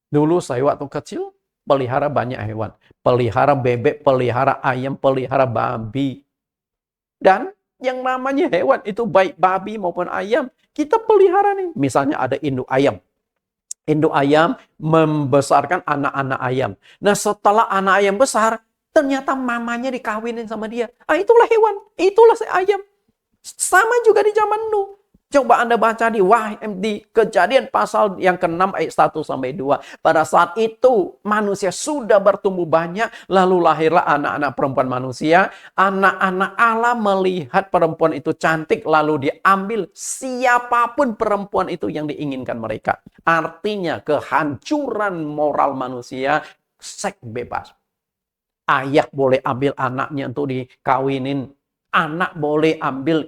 S1: Dulu saya waktu kecil pelihara banyak hewan. Pelihara bebek, pelihara ayam, pelihara babi. Dan yang namanya hewan itu baik babi maupun ayam, kita pelihara nih. Misalnya ada induk ayam. Induk ayam membesarkan anak-anak ayam. Nah, setelah anak ayam besar, ternyata mamanya dikawinin sama dia. Itulah hewan, itulah ayam. Sama juga di zaman Nuh. Coba Anda baca di Kejadian pasal yang ke-6 ayat 1 sampai 2. Pada saat itu manusia sudah bertumbuh banyak, lalu lahirlah anak-anak perempuan manusia. Anak-anak Allah melihat perempuan itu cantik, lalu diambil siapapun perempuan itu yang diinginkan mereka. Artinya kehancuran moral manusia, seks bebas. Ayah boleh ambil anaknya untuk dikawinin. Anak boleh ambil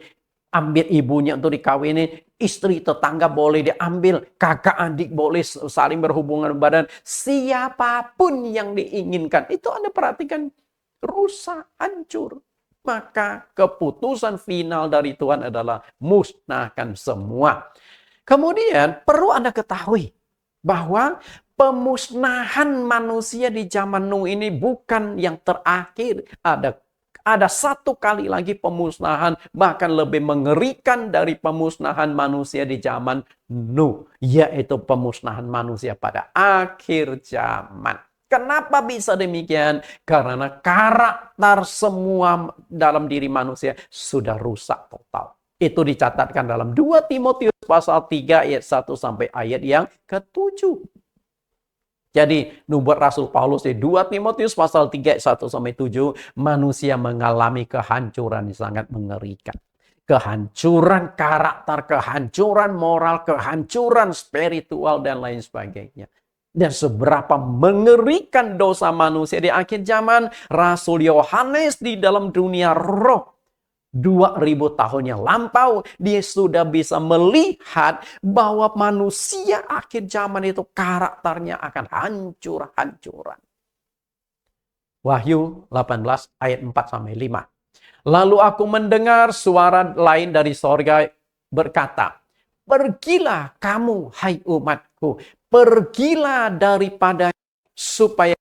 S1: ibunya untuk dikawinin, istri tetangga boleh diambil, kakak adik boleh saling berhubungan badan, siapapun yang diinginkan. Itu Anda perhatikan, rusak, hancur. Maka keputusan final dari Tuhan adalah musnahkan semua. Kemudian perlu Anda ketahui bahwa pemusnahan manusia di zaman Nuh ini bukan yang terakhir. Ada satu kali lagi pemusnahan, bahkan lebih mengerikan dari pemusnahan manusia di zaman Nuh, yaitu pemusnahan manusia pada akhir zaman. Kenapa bisa demikian? Karena karakter semua dalam diri manusia sudah rusak total. Itu dicatatkan dalam 2 Timotius pasal 3 ayat 1 sampai ayat yang ke-7. Jadi nubuat Rasul Paulus di 2 Timotius pasal 3 ayat 1 sampai 7, manusia mengalami kehancuran yang sangat mengerikan. Kehancuran karakter, kehancuran moral, kehancuran spiritual dan lain sebagainya. Dan seberapa mengerikan dosa manusia di akhir zaman, Rasul Yohanes di dalam dunia roh 2000 tahun yang lampau, dia sudah bisa melihat bahwa manusia akhir zaman itu karakternya akan hancur-hancuran. Wahyu 18 ayat 4 sampai 5. Lalu aku mendengar suara lain dari sorga berkata, "Pergilah kamu, hai umatku, pergilah daripada supaya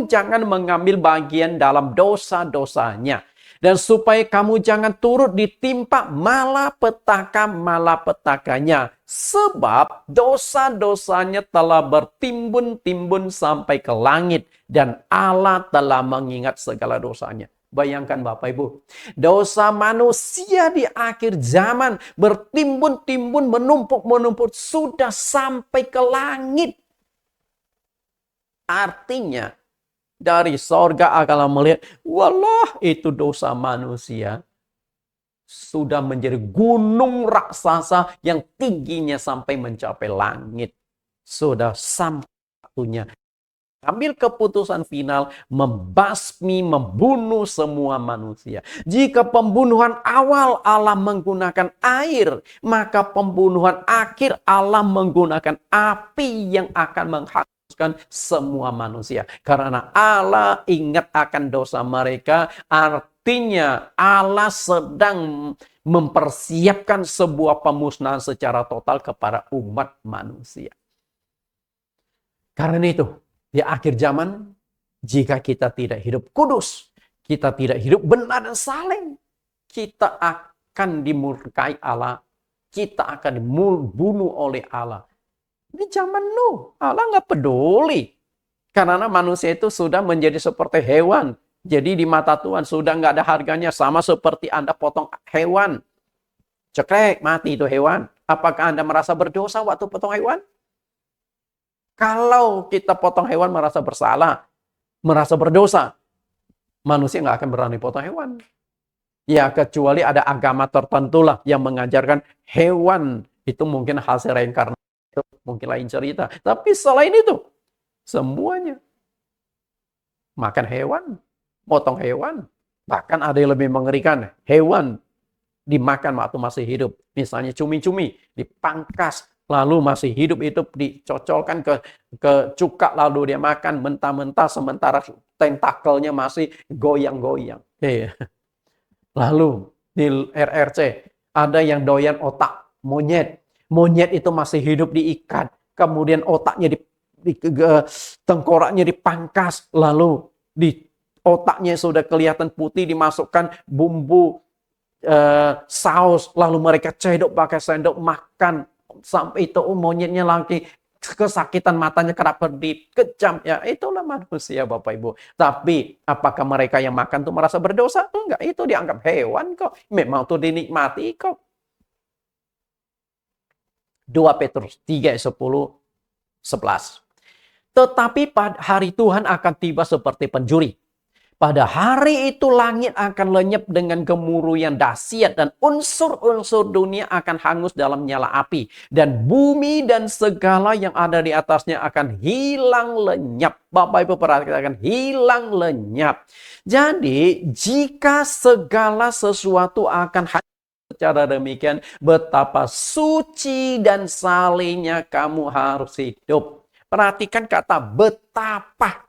S1: jangan mengambil bagian dalam dosa-dosanya. Dan supaya kamu jangan turut ditimpa malapetaka-malapetakanya. Sebab dosa-dosanya telah bertimbun-timbun sampai ke langit. Dan Allah telah mengingat segala dosanya." Bayangkan Bapak Ibu, dosa manusia di akhir zaman bertimbun-timbun, menumpuk-menumpuk, sudah sampai ke langit. Artinya, dari sorga akan melihat, walah itu dosa manusia sudah menjadi gunung raksasa yang tingginya sampai mencapai langit. Sudah sampai waktunya ambil keputusan final, membasmi, membunuh semua manusia. Jika pembunuhan awal Allah menggunakan air, maka pembunuhan akhir Allah menggunakan api yang akan menghakimi semua manusia. Karena Allah ingat akan dosa mereka, artinya Allah sedang mempersiapkan sebuah pemusnahan secara total kepada umat manusia. Karena itu, di akhir zaman, jika kita tidak hidup kudus, kita tidak hidup benar dan saleh, kita akan dimurkai Allah, kita akan dibunuh oleh Allah. Di zaman Nuh, Allah nggak peduli. Karena manusia itu sudah menjadi seperti hewan. Jadi di mata Tuhan sudah nggak ada harganya. Sama seperti Anda potong hewan. Cekrek, mati itu hewan. Apakah Anda merasa berdosa waktu potong hewan? Kalau kita potong hewan merasa bersalah, merasa berdosa, manusia nggak akan berani potong hewan. Ya, kecuali ada agama tertentu lah yang mengajarkan hewan itu mungkin hasil reinkarnasi. Mungkin lain cerita. Tapi selain itu, semuanya. Makan hewan, potong hewan. Bahkan ada yang lebih mengerikan. Hewan dimakan waktu masih hidup. Misalnya cumi-cumi, dipangkas. Lalu masih hidup itu dicocolkan ke cuka. Lalu dia makan mentah-mentah. Sementara tentakelnya masih goyang-goyang. Lalu di RRC, Ada yang doyan otak monyet. Monyet itu masih hidup diikat. Kemudian otaknya tengkoraknya dipangkas. Lalu di otaknya sudah kelihatan putih, dimasukkan bumbu saus. Lalu mereka cedok pakai sendok makan. Sampai itu monyetnya lagi kesakitan, matanya kerap berdip, kejam. Ya, itulah manusia, Bapak Ibu. Tapi apakah mereka yang makan tuh merasa berdosa? Enggak, itu dianggap hewan kok. Memang tuh dinikmati kok. 2 Petrus 3 ayat 10, 11. Tetapi pada hari Tuhan akan tiba seperti pencuri. Pada hari itu langit akan lenyap dengan gemuruh yang dahsyat dan unsur-unsur dunia akan hangus dalam nyala api. Dan bumi dan segala yang ada di atasnya akan hilang lenyap. Bapak Ibu perhatikan, akan hilang lenyap. Jadi jika segala sesuatu akan hancur secara demikian, betapa suci dan salehnya kamu harus hidup. Perhatikan kata betapa.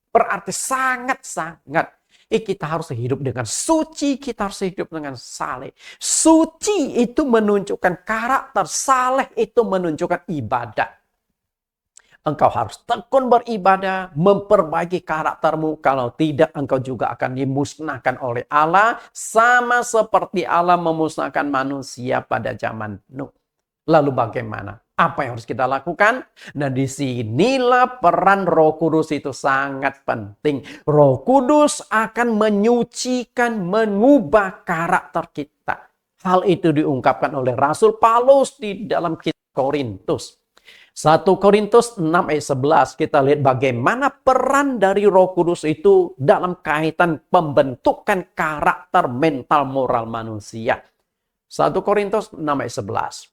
S1: Berarti sangat-sangat. Kita harus hidup dengan suci, kita harus hidup dengan saleh. Suci itu menunjukkan karakter, saleh itu menunjukkan ibadah. Engkau harus tekun beribadah, memperbaiki karaktermu. Kalau tidak, engkau juga akan dimusnahkan oleh Allah. Sama seperti Allah memusnahkan manusia pada zaman Nuh. Lalu bagaimana? Apa yang harus kita lakukan? Nah, disinilah peran Roh Kudus itu sangat penting. Roh Kudus akan menyucikan, mengubah karakter kita. Hal itu diungkapkan oleh Rasul Paulus di dalam kitab Korintus. 1 Korintus 6 ayat 11, kita lihat bagaimana peran dari Roh Kudus itu dalam kaitan pembentukan karakter mental moral manusia. 1 Korintus 6 ayat 11.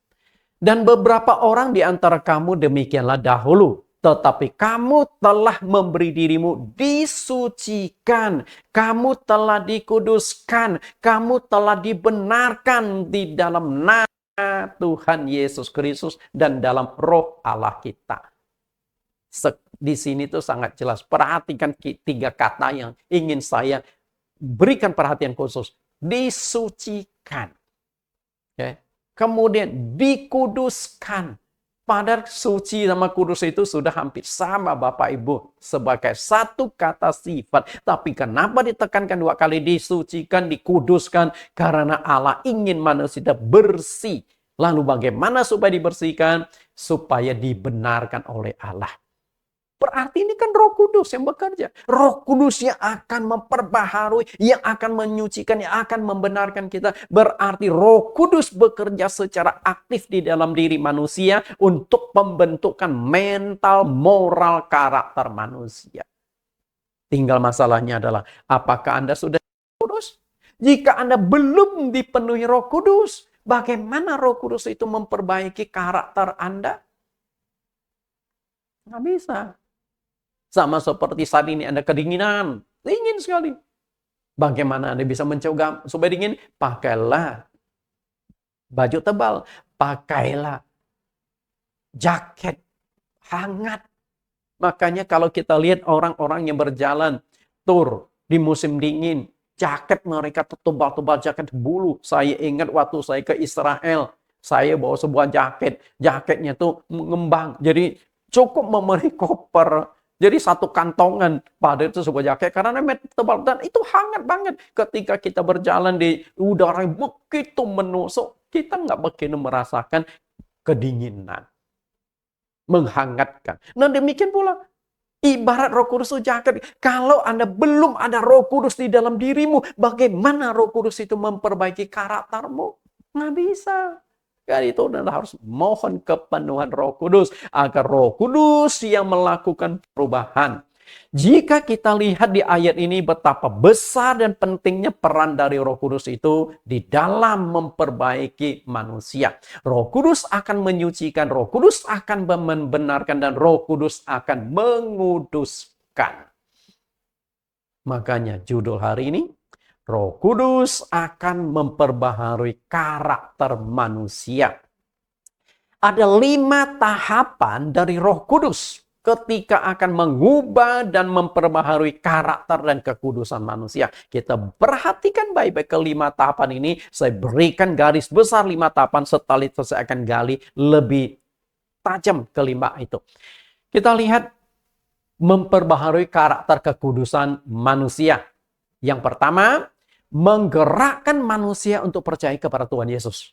S1: Dan beberapa orang di antara kamu demikianlah dahulu. Tetapi kamu telah memberi dirimu disucikan. Kamu telah dikuduskan. Kamu telah dibenarkan di dalam nama Tuhan Yesus Kristus dan dalam roh Allah kita. Di sini tuh sangat jelas. Perhatikan 3 kata yang ingin saya berikan perhatian khusus. Disucikan. Okay. Kemudian dikuduskan. Padahal suci sama kudus itu sudah hampir sama Bapak Ibu. Sebagai satu kata sifat. Tapi kenapa ditekankan 2 kali disucikan, dikuduskan? Karena Allah ingin manusia bersih. Lalu bagaimana supaya dibersihkan? Supaya dibenarkan oleh Allah. Berarti ini kan Roh Kudus yang bekerja. Roh Kudus yang akan memperbaharui, yang akan menyucikan, yang akan membenarkan kita. Berarti Roh Kudus bekerja secara aktif di dalam diri manusia untuk pembentukan mental, moral, karakter manusia. Tinggal masalahnya adalah, apakah Anda sudah Roh Kudus? Jika Anda belum dipenuhi Roh Kudus, bagaimana Roh Kudus itu memperbaiki karakter Anda? Nggak bisa. Sama seperti saat ini Anda kedinginan. Dingin sekali. Bagaimana Anda bisa mencegah supaya dingin? Pakailah baju tebal. Pakailah jaket hangat. Makanya kalau kita lihat orang-orang yang berjalan tur di musim dingin. Jaket mereka tebal-tebal, jaket bulu. Saya ingat waktu saya ke Israel. Saya bawa sebuah jaket. Jaketnya tuh mengembang. Jadi cukup memenuhi koper. Jadi satu kantongan pada itu sebuah jaket karena tebal dan itu hangat banget. Ketika kita berjalan di udara yang begitu menusuk, kita nggak begitu merasakan kedinginan, menghangatkan. Nah demikian pula ibarat Roh Kudus itu jaket. Kalau Anda belum ada Roh Kudus di dalam dirimu, bagaimana Roh Kudus itu memperbaiki karaktermu? Nggak bisa. Karena itu adalah harus mohon kepenuhan Roh Kudus. Agar Roh Kudus yang melakukan perubahan. Jika kita lihat di ayat ini betapa besar dan pentingnya peran dari Roh Kudus itu di dalam memperbaiki manusia. Roh Kudus akan menyucikan, Roh Kudus akan membenarkan, dan Roh Kudus akan menguduskan. Makanya judul hari ini, Roh Kudus akan memperbaharui karakter manusia. Ada 5 tahapan dari Roh Kudus. ketika akan mengubah dan memperbaharui karakter dan kekudusan manusia. Kita perhatikan baik-baik kelima tahapan ini. Saya berikan garis besar 5 tahapan, setelah itu saya akan gali lebih tajam kelima itu. Kita lihat memperbaharui karakter kekudusan manusia. Yang pertama, menggerakkan manusia untuk percaya kepada Tuhan Yesus.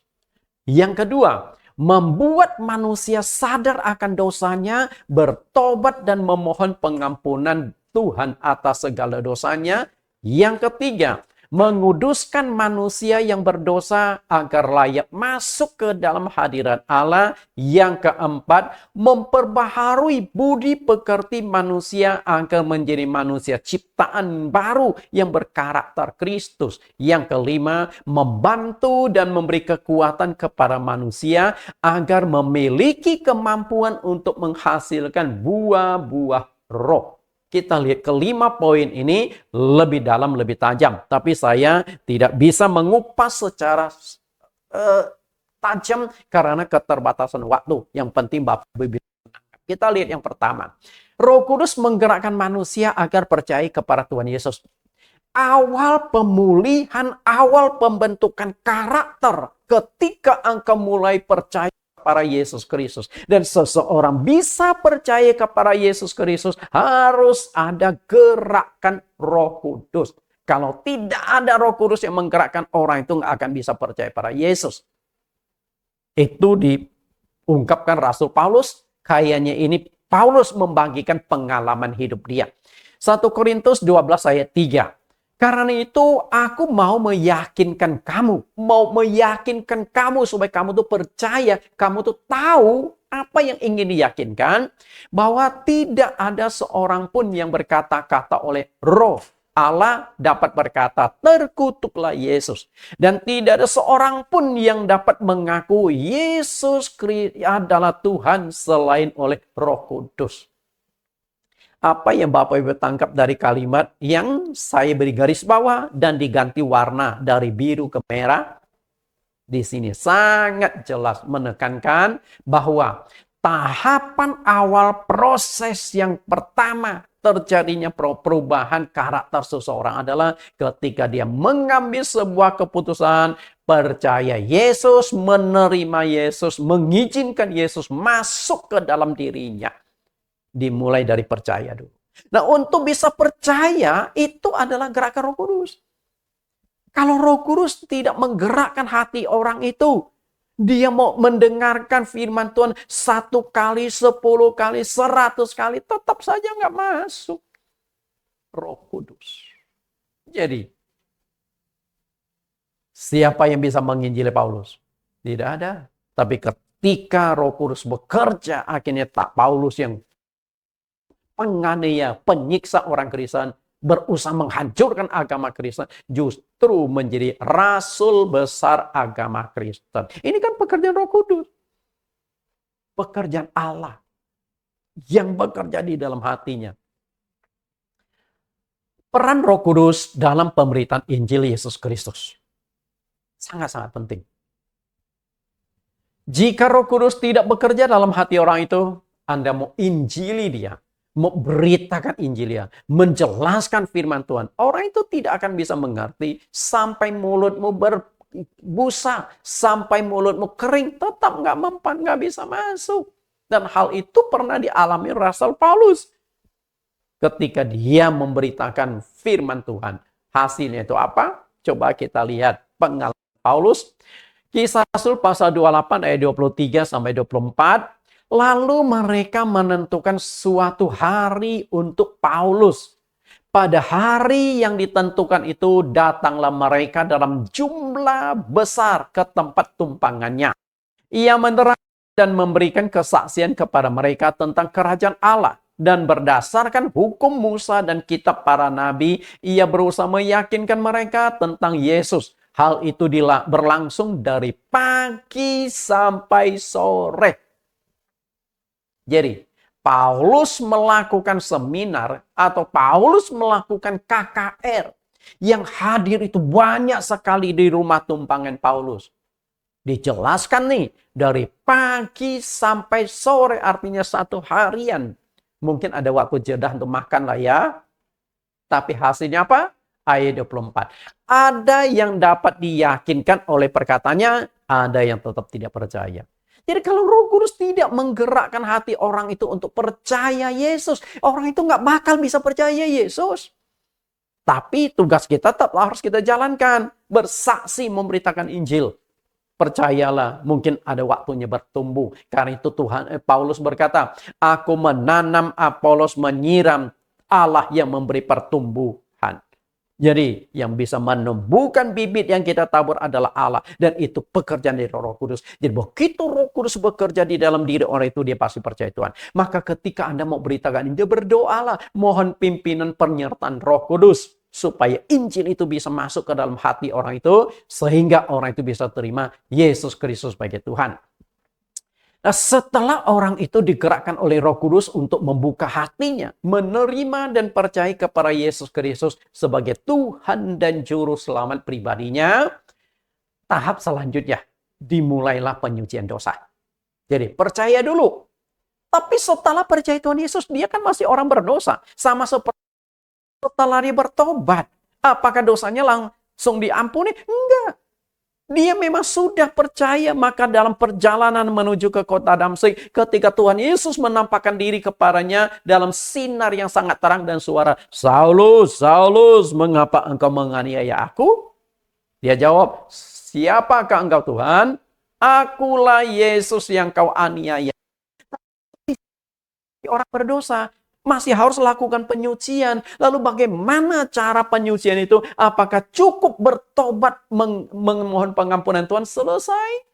S1: Yang kedua, membuat manusia sadar akan dosanya, bertobat dan memohon pengampunan Tuhan atas segala dosanya. Yang ketiga, menguduskan manusia yang berdosa agar layak masuk ke dalam hadirat Allah. Yang keempat, memperbaharui budi pekerti manusia agar menjadi manusia ciptaan baru yang berkarakter Kristus. Yang kelima, membantu dan memberi kekuatan kepada manusia agar memiliki kemampuan untuk menghasilkan buah-buah roh. Kita lihat kelima poin ini lebih dalam, lebih tajam. Tapi saya tidak bisa mengupas secara tajam karena keterbatasan waktu. Yang penting Bapak Ibu. Kita lihat yang pertama. Roh Kudus menggerakkan manusia agar percaya kepada Tuhan Yesus. Awal pemulihan, awal pembentukan karakter ketika engkau mulai percaya kepada Yesus Kristus. Dan seseorang bisa percaya kepada Yesus Kristus, harus ada gerakan Roh Kudus. Kalau tidak ada Roh Kudus yang menggerakkan, orang itu nggak akan bisa percaya pada Yesus. Itu diungkapkan Rasul Paulus. Kayaknya ini Paulus membagikan pengalaman hidup dia. 1 Korintus 12 ayat 3. Karena itu aku mau meyakinkan kamu supaya kamu tuh percaya, kamu tuh tahu apa yang ingin diyakinkan, bahwa tidak ada seorang pun yang berkata-kata oleh Roh Allah dapat berkata, terkutuklah Yesus. Dan tidak ada seorang pun yang dapat mengaku Yesus Kristus adalah Tuhan selain oleh Roh Kudus. Apa yang Bapak Ibu tangkap dari kalimat yang saya beri garis bawah dan diganti warna dari biru ke merah? Di sini sangat jelas menekankan bahwa tahapan awal proses yang pertama terjadinya perubahan karakter seseorang adalah ketika dia mengambil sebuah keputusan, percaya Yesus, menerima Yesus, mengizinkan Yesus masuk ke dalam dirinya. Dimulai dari percaya dulu. Nah, untuk bisa percaya itu adalah gerakan Roh Kudus. Kalau Roh Kudus tidak menggerakkan hati orang itu, dia mau mendengarkan firman Tuhan 1 kali, 10 kali, 100 kali, tetap saja nggak masuk Roh Kudus. Jadi, siapa yang bisa menginjili Paulus? Tidak ada. Tapi ketika Roh Kudus bekerja, akhirnya tak Paulus yang penganiaya, penyiksa orang Kristen, berusaha menghancurkan agama Kristen, justru menjadi rasul besar agama Kristen. Ini kan pekerjaan Roh Kudus. Pekerjaan Allah yang bekerja di dalam hatinya. Peran Roh Kudus dalam pemberitaan Injil Yesus Kristus sangat-sangat penting. Jika Roh Kudus tidak bekerja dalam hati orang itu, Anda mau injili dia, mau beritakan Injilnya, menjelaskan firman Tuhan, orang itu tidak akan bisa mengerti sampai mulutmu berbusa, sampai mulutmu kering, tetap nggak mempan, nggak bisa masuk. Dan hal itu pernah dialami Rasul Paulus. Ketika dia memberitakan firman Tuhan, hasilnya itu apa? Coba kita lihat pengalaman Paulus. Kisah Rasul pasal 28 ayat 23 sampai 24. Lalu mereka menentukan suatu hari untuk Paulus. Pada hari yang ditentukan itu datanglah mereka dalam jumlah besar ke tempat tumpangannya. Ia menerangkan dan memberikan kesaksian kepada mereka tentang kerajaan Allah. Dan berdasarkan hukum Musa dan kitab para nabi, ia berusaha meyakinkan mereka tentang Yesus. Hal itu berlangsung dari pagi sampai sore. Jadi, Paulus melakukan seminar atau Paulus melakukan KKR. Yang hadir itu banyak sekali di rumah tumpangan Paulus. Dijelaskan nih, dari pagi sampai sore artinya 1 harian. Mungkin ada waktu jeda untuk makan lah ya. Tapi hasilnya apa? Ayat 24. Ada yang dapat diyakinkan oleh perkataannya, ada yang tetap tidak percaya. Jadi kalau Roh Kudus tidak menggerakkan hati orang itu untuk percaya Yesus, orang itu nggak bakal bisa percaya Yesus. Tapi tugas kita tetap harus kita jalankan. Bersaksi memberitakan Injil. Percayalah, mungkin ada waktunya bertumbuh. Karena itu Paulus berkata, aku menanam, Apolos menyiram, Allah yang memberi pertumbuhan. Jadi yang bisa menumbuhkan bibit yang kita tabur adalah Allah. Dan itu pekerjaan dari Roh Kudus. Jadi begitu Roh Kudus bekerja di dalam diri orang itu, dia pasti percaya Tuhan. Maka ketika Anda mau beritakan Injil, berdoalah. Mohon pimpinan penyertaan Roh Kudus. Supaya Injil itu bisa masuk ke dalam hati orang itu. Sehingga orang itu bisa terima Yesus Kristus sebagai Tuhan. Nah, setelah orang itu digerakkan oleh Roh Kudus untuk membuka hatinya, menerima dan percaya kepada Yesus Kristus sebagai Tuhan dan Juru Selamat pribadinya, tahap selanjutnya dimulailah penyucian dosa. Jadi percaya dulu. Tapi setelah percaya Tuhan Yesus, dia kan masih orang berdosa. Sama seperti setelah dia bertobat. Apakah dosanya langsung diampuni? Enggak. Dia memang sudah percaya, maka dalam perjalanan menuju ke kota Damsyik, ketika Tuhan Yesus menampakkan diri kepadanya dalam sinar yang sangat terang dan suara, Saulus, Saulus, mengapa engkau menganiaya aku? Dia jawab, siapakah engkau Tuhan? Akulah Yesus yang kau aniaya. Orang berdosa masih harus lakukan penyucian. Lalu bagaimana cara penyucian itu? Apakah cukup bertobat memohon pengampunan Tuhan? Selesai.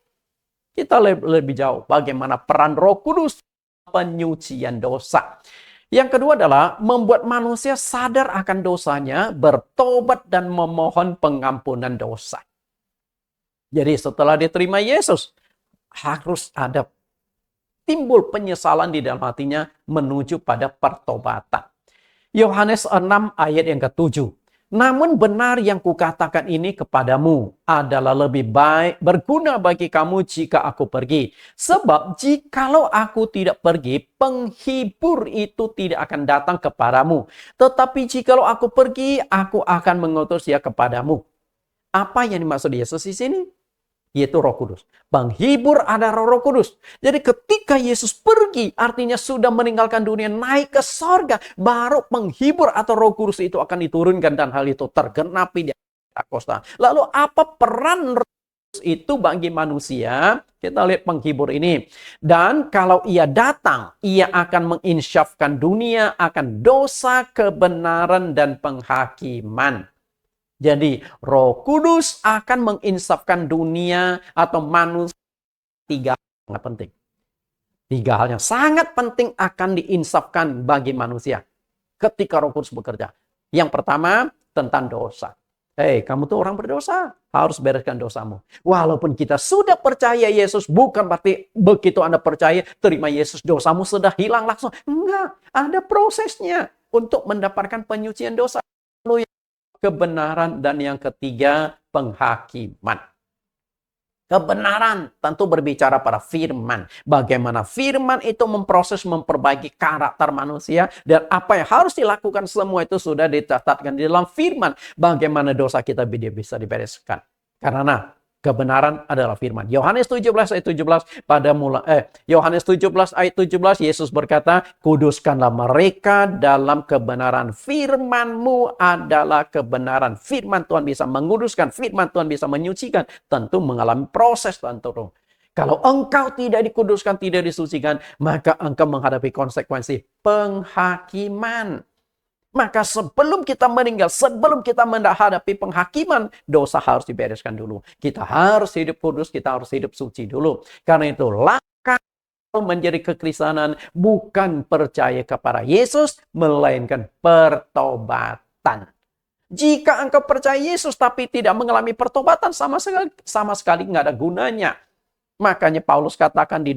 S1: Kita lebih jauh. Bagaimana peran Roh Kudus penyucian dosa. Yang kedua adalah membuat manusia sadar akan dosanya, bertobat dan memohon pengampunan dosa. Jadi setelah diterima Yesus, harus ada timbul penyesalan di dalam hatinya menuju pada pertobatan. Yohanes 6 ayat yang ke-7. Namun benar yang kukatakan ini kepadamu adalah lebih baik berguna bagi kamu jika aku pergi. Sebab jikalau aku tidak pergi, penghibur itu tidak akan datang kepadamu. Tetapi jikalau aku pergi, aku akan mengutus dia kepadamu. Apa yang dimaksud Yesus di sini? Yaitu Roh Kudus. Penghibur adalah Roh Kudus. Jadi ketika Yesus pergi, artinya sudah meninggalkan dunia, naik ke sorga, baru penghibur atau Roh Kudus itu akan diturunkan dan hal itu tergenapi di Pentakosta. Lalu apa peran Roh Kudus itu bagi manusia? Kita lihat penghibur ini. Dan kalau ia datang, ia akan menginsyafkan dunia akan dosa, kebenaran, dan penghakiman. Jadi Roh Kudus akan menginsafkan dunia atau manusia. Tiga hal yang sangat penting. Tiga hal yang sangat penting akan diinsafkan bagi manusia ketika Roh Kudus bekerja. Yang pertama tentang dosa. Kamu tuh orang berdosa, harus bereskan dosamu. Walaupun kita sudah percaya Yesus, bukan berarti begitu Anda percaya, terima Yesus, dosamu sudah hilang langsung. Enggak, ada prosesnya untuk mendapatkan penyucian dosa. Lalu kebenaran, dan yang ketiga penghakiman. Kebenaran tentu berbicara pada firman. Bagaimana firman itu memproses, memperbaiki karakter manusia. Dan apa yang harus dilakukan semua itu sudah dicatatkan di dalam firman. Bagaimana dosa kita bisa dibereskan. Karena kebenaran adalah firman. Yohanes 17 ayat 17 Yohanes 17 ayat 17 Yesus berkata, kuduskanlah mereka dalam kebenaran. Firman-Mu adalah kebenaran. Firman Tuhan bisa menguduskan, firman Tuhan bisa menyucikan. Tentu mengalami proses tentu. Kalau engkau tidak dikuduskan, tidak disucikan, maka engkau menghadapi konsekuensi penghakiman. Maka sebelum kita meninggal, sebelum kita menghadapi penghakiman, dosa harus dibereskan dulu. Kita harus hidup kudus, kita harus hidup suci dulu. Karena itu langkah menjadi kekristenan bukan percaya kepada Yesus, melainkan pertobatan. Jika engkau percaya Yesus tapi tidak mengalami pertobatan, sama sekali nggak ada gunanya. Makanya Paulus katakan di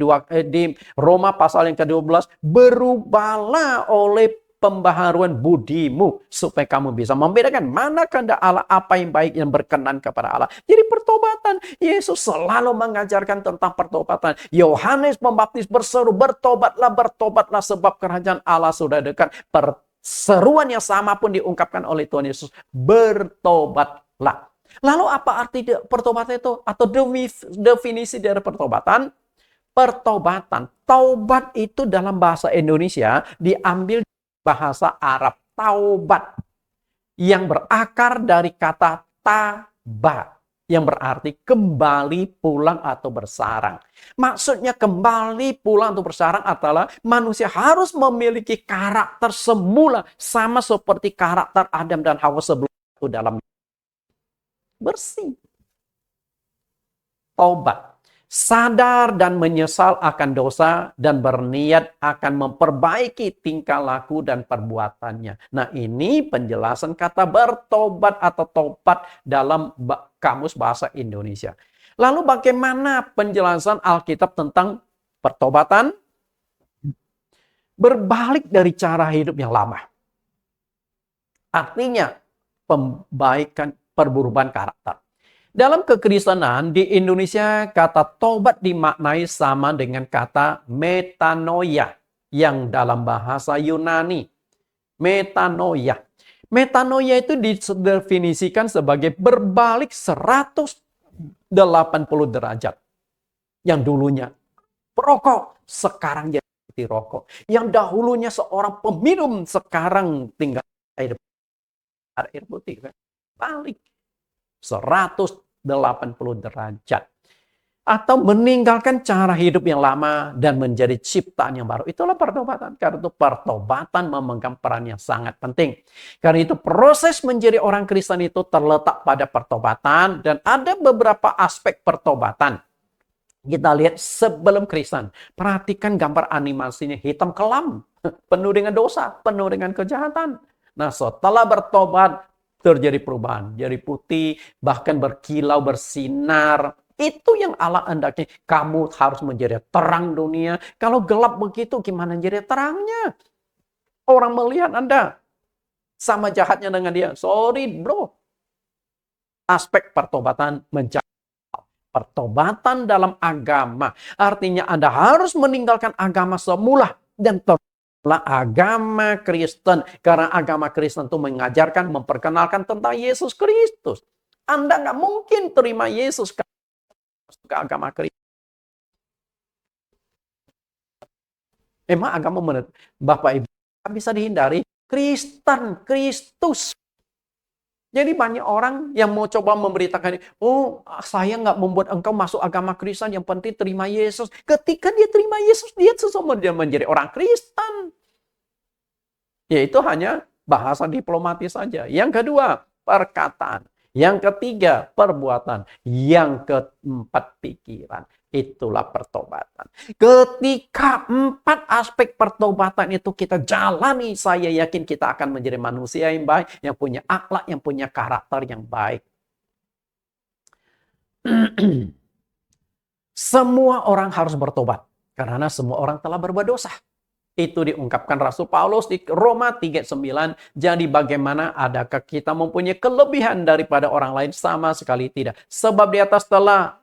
S1: Roma pasal yang ke-12, berubahlah oleh pembaharuan budimu supaya kamu bisa membedakan mana kehendak Allah, apa yang baik yang berkenan kepada Allah. Jadi pertobatan, Yesus selalu mengajarkan tentang pertobatan. Yohanes Pembaptis berseru, bertobatlah, bertobatlah sebab kerajaan Allah sudah dekat. Seruan yang sama pun diungkapkan oleh Tuhan Yesus, bertobatlah. Lalu apa arti pertobatan itu? Atau definisi dari pertobatan? Pertobatan, taubat itu dalam bahasa Indonesia diambil bahasa Arab, taubat, yang berakar dari kata taba, yang berarti kembali pulang atau bersarang. Maksudnya kembali pulang atau bersarang adalah manusia harus memiliki karakter semula sama seperti karakter Adam dan Hawa sebelum itu dalam bersih. Taubat. Sadar dan menyesal akan dosa dan berniat akan memperbaiki tingkah laku dan perbuatannya. Nah, ini penjelasan kata bertobat atau tobat dalam kamus bahasa Indonesia. Lalu bagaimana penjelasan Alkitab tentang pertobatan? Berbalik dari cara hidup yang lama. Artinya pembaikan, perubahan karakter. Dalam kekristenan di Indonesia, kata tobat dimaknai sama dengan kata metanoia yang dalam bahasa Yunani. Metanoia. Metanoia itu didefinisikan sebagai berbalik 180 derajat. Yang dulunya perokok, sekarang jadi rokok. Yang dahulunya seorang peminum, sekarang tinggal air putih. Balik 180 derajat. Atau meninggalkan cara hidup yang lama dan menjadi ciptaan yang baru. Itulah pertobatan. Karena itu pertobatan memegang peran yang sangat penting. Karena itu proses menjadi orang Kristen itu terletak pada pertobatan. Dan ada beberapa aspek pertobatan. Kita lihat sebelum Kristen. Perhatikan gambar animasinya hitam kelam. Penuh dengan dosa, penuh dengan kejahatan. Nah, setelah bertobat, terjadi perubahan. Jadi putih, bahkan berkilau, bersinar. Itu yang Allah hendaknya. Kamu harus menjadi terang dunia. Kalau gelap begitu, gimana jadi terangnya? Orang melihat Anda sama jahatnya dengan dia. Sorry bro. Aspek pertobatan mencari pertobatan dalam agama. Artinya Anda harus meninggalkan agama semula dan agama Kristen. Karena agama Kristen itu mengajarkan, memperkenalkan tentang Yesus Kristus. Anda nggak mungkin terima Yesus ke agama Kristen. Emang agama menurut Bapak Ibu bisa dihindari? Kristen, Kristus. Jadi banyak orang yang mau coba memberitakan, oh saya nggak membuat engkau masuk agama Kristen, yang penting terima Yesus. Ketika dia terima Yesus, dia sesungguhnya menjadi orang Kristen. Yaitu hanya bahasa diplomatis saja. Yang kedua, perkataan. Yang ketiga, perbuatan. Yang keempat, pikiran. Itulah pertobatan. Ketika 4 aspek pertobatan itu kita jalani, saya yakin kita akan menjadi manusia yang baik, yang punya akhlak, yang punya karakter yang baik. Semua orang harus bertobat. Karena semua orang telah berbuat dosa. Itu diungkapkan Rasul Paulus di Roma 3:9. Jadi bagaimana adakah kita mempunyai kelebihan daripada orang lain? Sama sekali tidak. Sebab di atas telah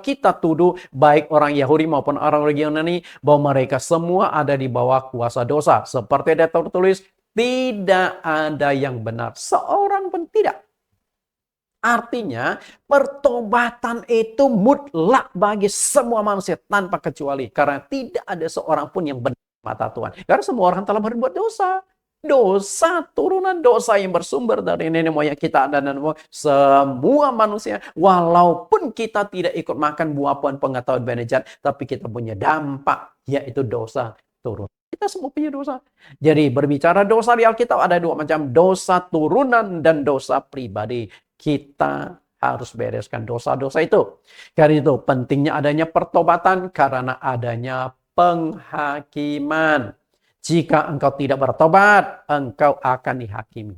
S1: kita tuduh baik orang Yahudi maupun orang Yunani bahwa mereka semua ada di bawah kuasa dosa. Seperti ada tertulis, tidak ada yang benar. Seorang pun tidak. Artinya, pertobatan itu mutlak bagi semua manusia tanpa kecuali. Karena tidak ada seorang pun yang benar di mata Tuhan. Karena semua orang telah berbuat dosa. Dosa, turunan dosa yang bersumber dari nenek moyang kita dan semua manusia. Walaupun kita tidak ikut makan buah pohon pengetahuan baik dan jahat, tapi kita punya dampak, yaitu dosa turun. Kita semua punya dosa. Jadi berbicara dosa di Alkitab ada 2 macam. Dosa turunan dan dosa pribadi. Kita harus bereskan dosa-dosa itu. Karena itu pentingnya adanya pertobatan karena adanya penghakiman. Jika engkau tidak bertobat, engkau akan dihakimi.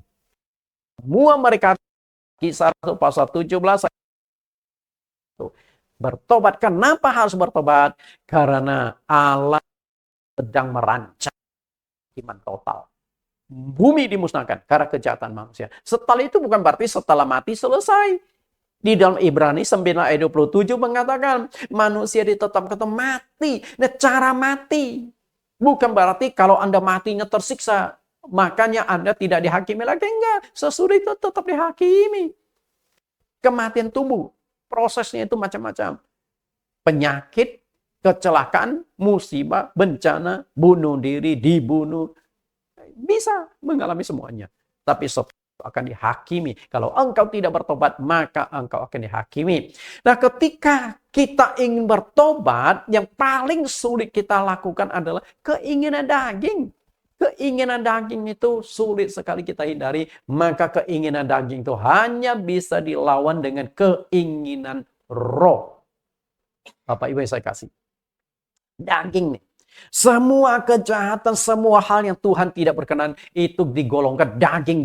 S1: Semua mereka, Kisah 1 pasal 17. Bertobat. Kenapa harus bertobat? Karena Allah sedang merancang penghakiman total. Bumi dimusnahkan karena kejahatan manusia. Setelah itu bukan berarti setelah mati selesai. Di dalam Ibrani 9 ayat 27 mengatakan manusia ditetapkan mati. Nah, cara mati bukan berarti kalau Anda matinya tersiksa, makanya Anda tidak dihakimi lagi. Enggak, sesudah itu tetap dihakimi. Kematian tubuh, prosesnya itu macam-macam. Penyakit, kecelakaan, musibah, bencana, bunuh diri, dibunuh. Bisa mengalami semuanya. Tapi akan dihakimi. Kalau engkau tidak bertobat, maka engkau akan dihakimi. Nah, ketika kita ingin bertobat, yang paling sulit kita lakukan adalah keinginan daging. Keinginan daging itu sulit sekali kita hindari. Maka keinginan daging itu hanya bisa dilawan dengan keinginan roh. Bapak Ibu yang saya kasih. Daging nih. Semua kejahatan, semua hal yang Tuhan tidak berkenan itu digolongkan daging.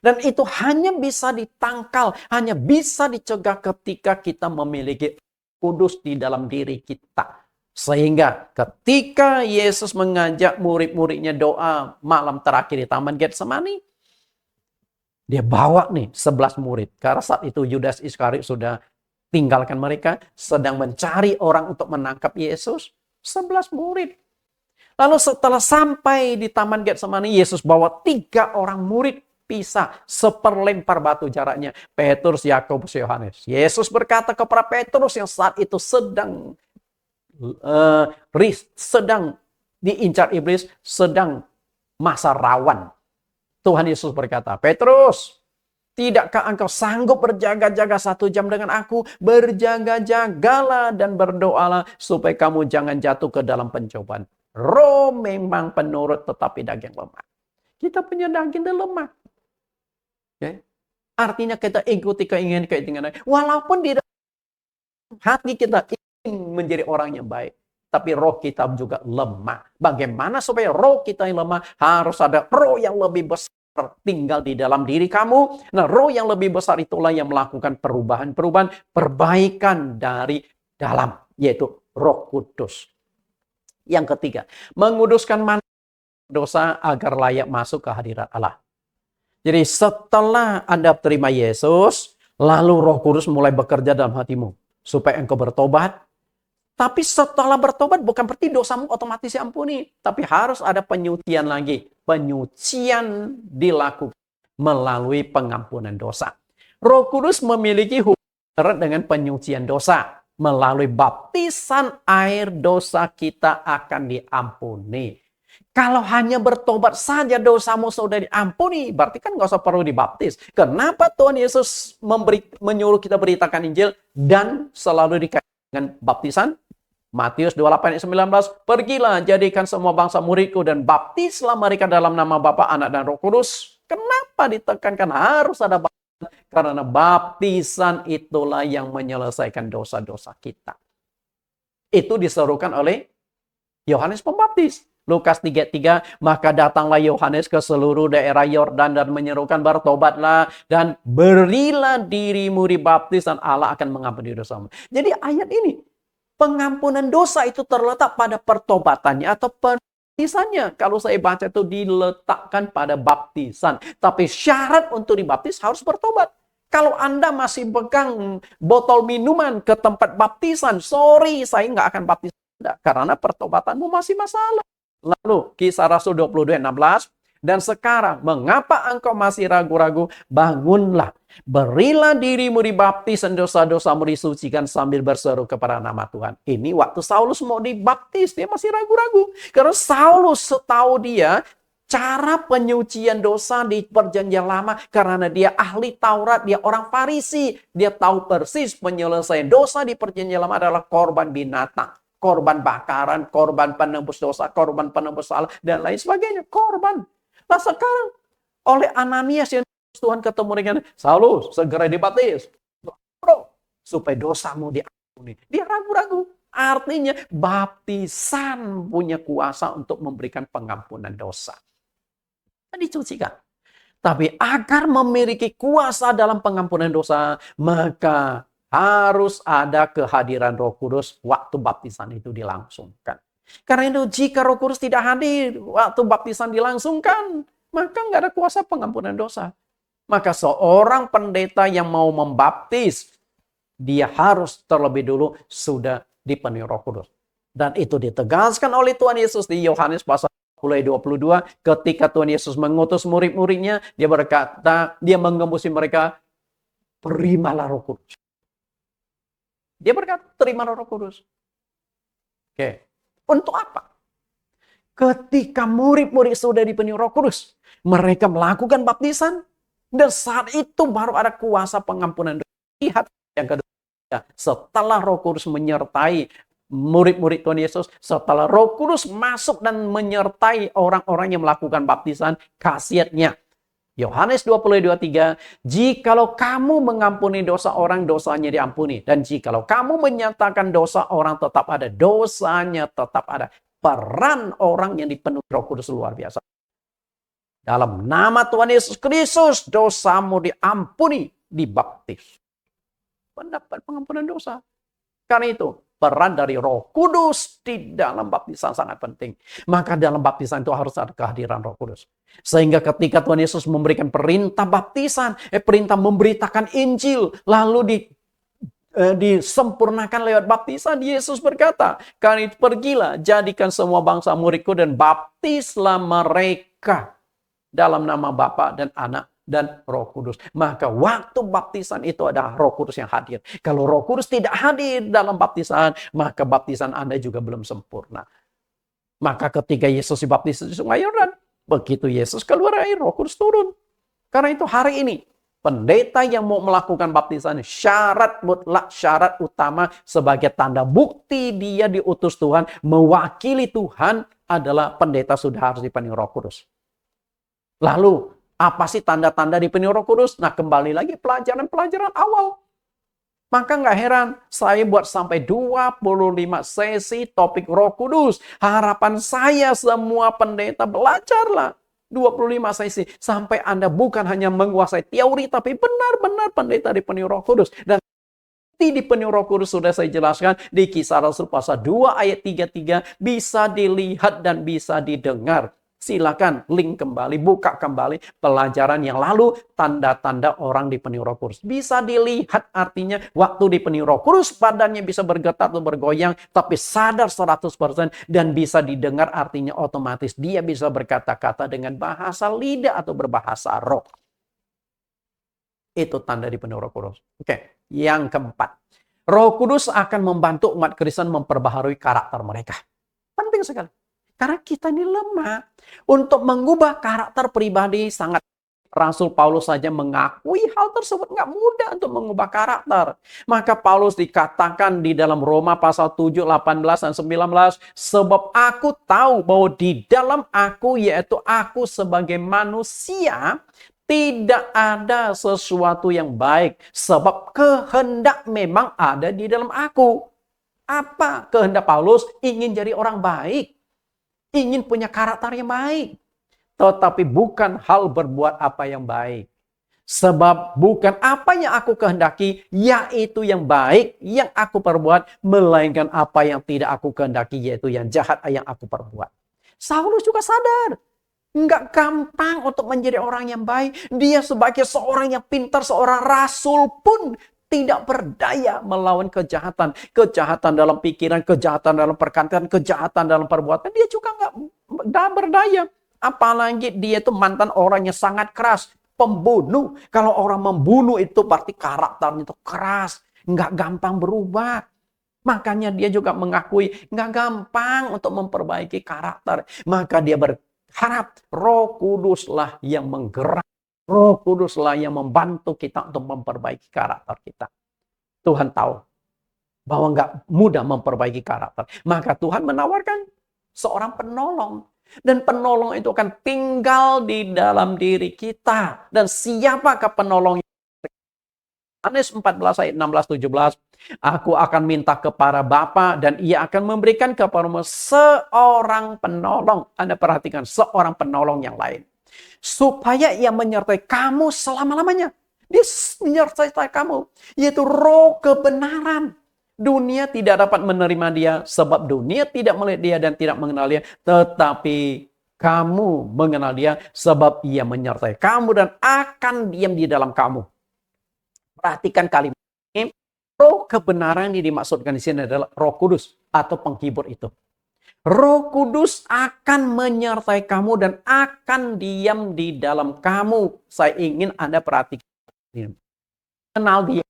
S1: Dan itu hanya bisa ditangkal, hanya bisa dicegah ketika kita memiliki kudus di dalam diri kita. Sehingga ketika Yesus mengajak murid-muridnya doa malam terakhir di Taman Getsemani, dia bawa nih 11 murid. Karena saat itu Yudas Iskariot sudah tinggalkan mereka, sedang mencari orang untuk menangkap Yesus. 11 murid. Lalu setelah sampai di Taman Getsemani, Yesus bawa 3 orang murid pisah, seperlempar batu jaraknya. Petrus, Yakobus, Yohanes. Yesus berkata kepada Petrus yang saat itu sedang diincar iblis, sedang masa rawan. Tuhan Yesus berkata, Petrus, tidakkah engkau sanggup berjaga-jaga 1 jam dengan aku? Berjaga-jagalah dan berdoalah supaya kamu jangan jatuh ke dalam pencobaan. Roh memang penurut tetapi daging lemah. Kita punya daging dan lemah. Okay? Artinya kita ikuti keinginan. Walaupun di dalam hati kita ingin menjadi orang yang baik. Tapi roh kita juga lemah. Bagaimana supaya roh kita yang lemah? Harus ada roh yang lebih besar tinggal di dalam diri kamu. Nah, roh yang lebih besar itulah yang melakukan perubahan-perubahan, perbaikan dari dalam, yaitu Roh Kudus. Yang ketiga, menguduskan dosa agar layak masuk ke hadirat Allah. Jadi setelah Anda terima Yesus, lalu Roh Kudus mulai bekerja dalam hatimu supaya engkau bertobat. Tapi setelah bertobat bukan berarti dosamu otomatis diampuni. Tapi harus ada penyucian lagi. Penyucian dilakukan melalui pengampunan dosa. Roh Kudus memiliki hubungan dengan penyucian dosa. Melalui baptisan air dosa kita akan diampuni. Kalau hanya bertobat saja dosamu sudah diampuni, berarti kan nggak usah perlu dibaptis. Kenapa Tuhan Yesus menyuruh kita beritakan Injil dan selalu dikaitkan dengan baptisan? Matius 28 ayat 19, pergilah jadikan semua bangsa muridku dan baptislah mereka dalam nama Bapa, Anak, dan Roh Kudus. Kenapa ditekankan harus ada baptisan? Karena baptisan itulah yang menyelesaikan dosa-dosa kita. Itu diserukan oleh Yohanes Pembaptis. Lukas 3:3, maka datanglah Yohanes ke seluruh daerah Yordan dan menyerukan, bertobatlah dan berilah dirimu dibaptis dan Allah akan mengampuni dosamu. Jadi ayat ini, pengampunan dosa itu terletak pada pertobatannya atau baptisannya. Kalau saya baca itu diletakkan pada baptisan. Tapi syarat untuk dibaptis harus bertobat. Kalau Anda masih pegang botol minuman ke tempat baptisan, sorry, saya nggak akan baptis Anda. Karena pertobatanmu masih masalah. Lalu Kisah Rasul 22:16, dan sekarang mengapa engkau masih ragu-ragu? Bangunlah, berilah dirimu dibaptis dan dosa-dosamu disucikan sambil berseru kepada nama Tuhan. Ini waktu Saulus mau dibaptis, dia masih ragu-ragu. Karena Saulus setahu dia cara penyucian dosa di perjanjian lama, karena dia ahli Taurat, dia orang Farisi. Dia tahu persis penyelesaian dosa di perjanjian lama adalah korban binatang. Korban bakaran, korban penebus dosa, korban penebus salah, dan lain sebagainya. Korban. Nah sekarang, oleh Ananias yang Tuhan ketemu dengan Saulus, segera dibaptis. Supaya dosamu diampuni. Dia ragu-ragu. Artinya, baptisan punya kuasa untuk memberikan pengampunan dosa. Dicucikan. Tapi agar memiliki kuasa dalam pengampunan dosa, maka harus ada kehadiran Roh Kudus waktu baptisan itu dilangsungkan. Karena itu jika Roh Kudus tidak hadir waktu baptisan dilangsungkan, maka nggak ada kuasa pengampunan dosa. Maka seorang pendeta yang mau membaptis, dia harus terlebih dulu sudah dipenuhi Roh Kudus. Dan itu ditegaskan oleh Tuhan Yesus di Yohanes pasal 22, ketika Tuhan Yesus mengutus murid-muridnya, dia berkata, dia mengembusi mereka, terimalah Roh Kudus. Dia berkata, terimalah Roh Kudus. Oke. Untuk apa? Ketika murid-murid sudah dipenuhi Roh Kudus, mereka melakukan baptisan, dan saat itu baru ada kuasa pengampunan dosa. Lihat yang kedua, setelah Roh Kudus menyertai murid-murid Tuhan Yesus, setelah Roh Kudus masuk dan menyertai orang-orang yang melakukan baptisan, khasiatnya Yohanes 20:23, jikalau kamu mengampuni dosa orang, dosanya diampuni. Dan jikalau kamu menyatakan dosa orang, tetap ada. Dosanya tetap ada. Peran orang yang dipenuhi Roh Kudus luar biasa. Dalam nama Tuhan Yesus Kristus, dosamu diampuni, dibaptis. Pendapat pengampunan dosa. Karena itu, peran dari Roh Kudus di dalam baptisan sangat penting. Maka dalam baptisan itu harus ada kehadiran Roh Kudus. Sehingga ketika Tuhan Yesus memberikan perintah baptisan, perintah memberitakan Injil, lalu disempurnakan lewat baptisan, Yesus berkata, "Karena itu pergilah, jadikan semua bangsa muridku dan baptislah mereka dalam nama Bapa dan Anak dan Roh Kudus." Maka waktu baptisan itu ada Roh Kudus yang hadir. Kalau Roh Kudus tidak hadir dalam baptisan, maka baptisan Anda juga belum sempurna. Maka ketika Yesus dibaptis di Sungai Yordan, begitu Yesus keluar air, Roh Kudus turun. Karena itu hari ini, pendeta yang mau melakukan baptisan, syarat mutlak, syarat utama sebagai tanda bukti dia diutus Tuhan, mewakili Tuhan adalah pendeta sudah harus dipenuhi Roh Kudus. Lalu, apa sih tanda-tanda dipenuhi Roh Kudus? Nah, kembali lagi pelajaran-pelajaran awal. Maka nggak heran, saya buat sampai 25 sesi topik Roh Kudus. Harapan saya semua pendeta belajarlah 25 sesi. Sampai Anda bukan hanya menguasai teori, tapi benar-benar pendeta dipenuhi Roh Kudus. Dan dipenuhi Roh Kudus sudah saya jelaskan di Kisah Rasul pasal 2 ayat 33. Bisa dilihat dan bisa didengar. Silakan link kembali, buka kembali pelajaran yang lalu, tanda-tanda orang dipenuhi Roh Kudus. Bisa dilihat artinya waktu dipenuhi Roh Kudus, badannya bisa bergetar atau bergoyang, tapi sadar 100%, dan bisa didengar artinya otomatis dia bisa berkata-kata dengan bahasa lidah atau berbahasa roh. Itu tanda dipenuhi Roh Kudus. Oke, yang keempat. Roh Kudus akan membantu umat Kristen memperbaharui karakter mereka. Penting sekali. Karena kita ini lemah. Untuk mengubah karakter pribadi sangat. Rasul Paulus saja mengakui hal tersebut nggak mudah untuk mengubah karakter. Maka Paulus dikatakan di dalam Roma pasal 7, 18, dan 19. Sebab aku tahu bahwa di dalam aku, yaitu aku sebagai manusia, tidak ada sesuatu yang baik. Sebab kehendak memang ada di dalam aku. Apa kehendak Paulus? Ingin jadi orang baik. Ingin punya karakter yang baik. Tetapi bukan hal berbuat apa yang baik. Sebab bukan apa yang aku kehendaki, yaitu yang baik yang aku perbuat, melainkan apa yang tidak aku kehendaki, yaitu yang jahat yang aku perbuat. Saulus juga sadar. Enggak gampang untuk menjadi orang yang baik. Dia sebagai seorang yang pintar, seorang rasul pun tidak berdaya melawan kejahatan. Kejahatan dalam pikiran, kejahatan dalam perkataan, kejahatan dalam perbuatan. Dia juga nggak berdaya. Apalagi dia itu mantan orang yang sangat keras. Pembunuh. Kalau orang membunuh itu berarti karakternya itu keras. Nggak gampang berubah. Makanya dia juga mengakui nggak gampang untuk memperbaiki karakter. Maka dia berharap Roh Kuduslah yang menggerak. Roh Kuduslah yang membantu kita untuk memperbaiki karakter kita. Tuhan tahu bahwa nggak mudah memperbaiki karakter. Maka Tuhan menawarkan seorang penolong. Dan penolong itu akan tinggal di dalam diri kita. Dan siapakah penolongnya? Yohanes 14 ayat 16-17. Aku akan minta kepada Bapa dan ia akan memberikan kepadamu seorang penolong. Anda perhatikan, seorang penolong yang lain. Supaya ia menyertai kamu selama-lamanya. Dia menyertai kamu. Yaitu roh kebenaran. Dunia tidak dapat menerima dia sebab dunia tidak melihat dia dan tidak mengenal dia. Tetapi kamu mengenal dia sebab ia menyertai kamu dan akan diam di dalam kamu. Perhatikan kalimat ini. Roh kebenaran yang dimaksudkan di sini adalah Roh Kudus atau penghibur itu. Roh Kudus akan menyertai kamu dan akan diam di dalam kamu. Saya ingin Anda perhatikan. Kenal dia.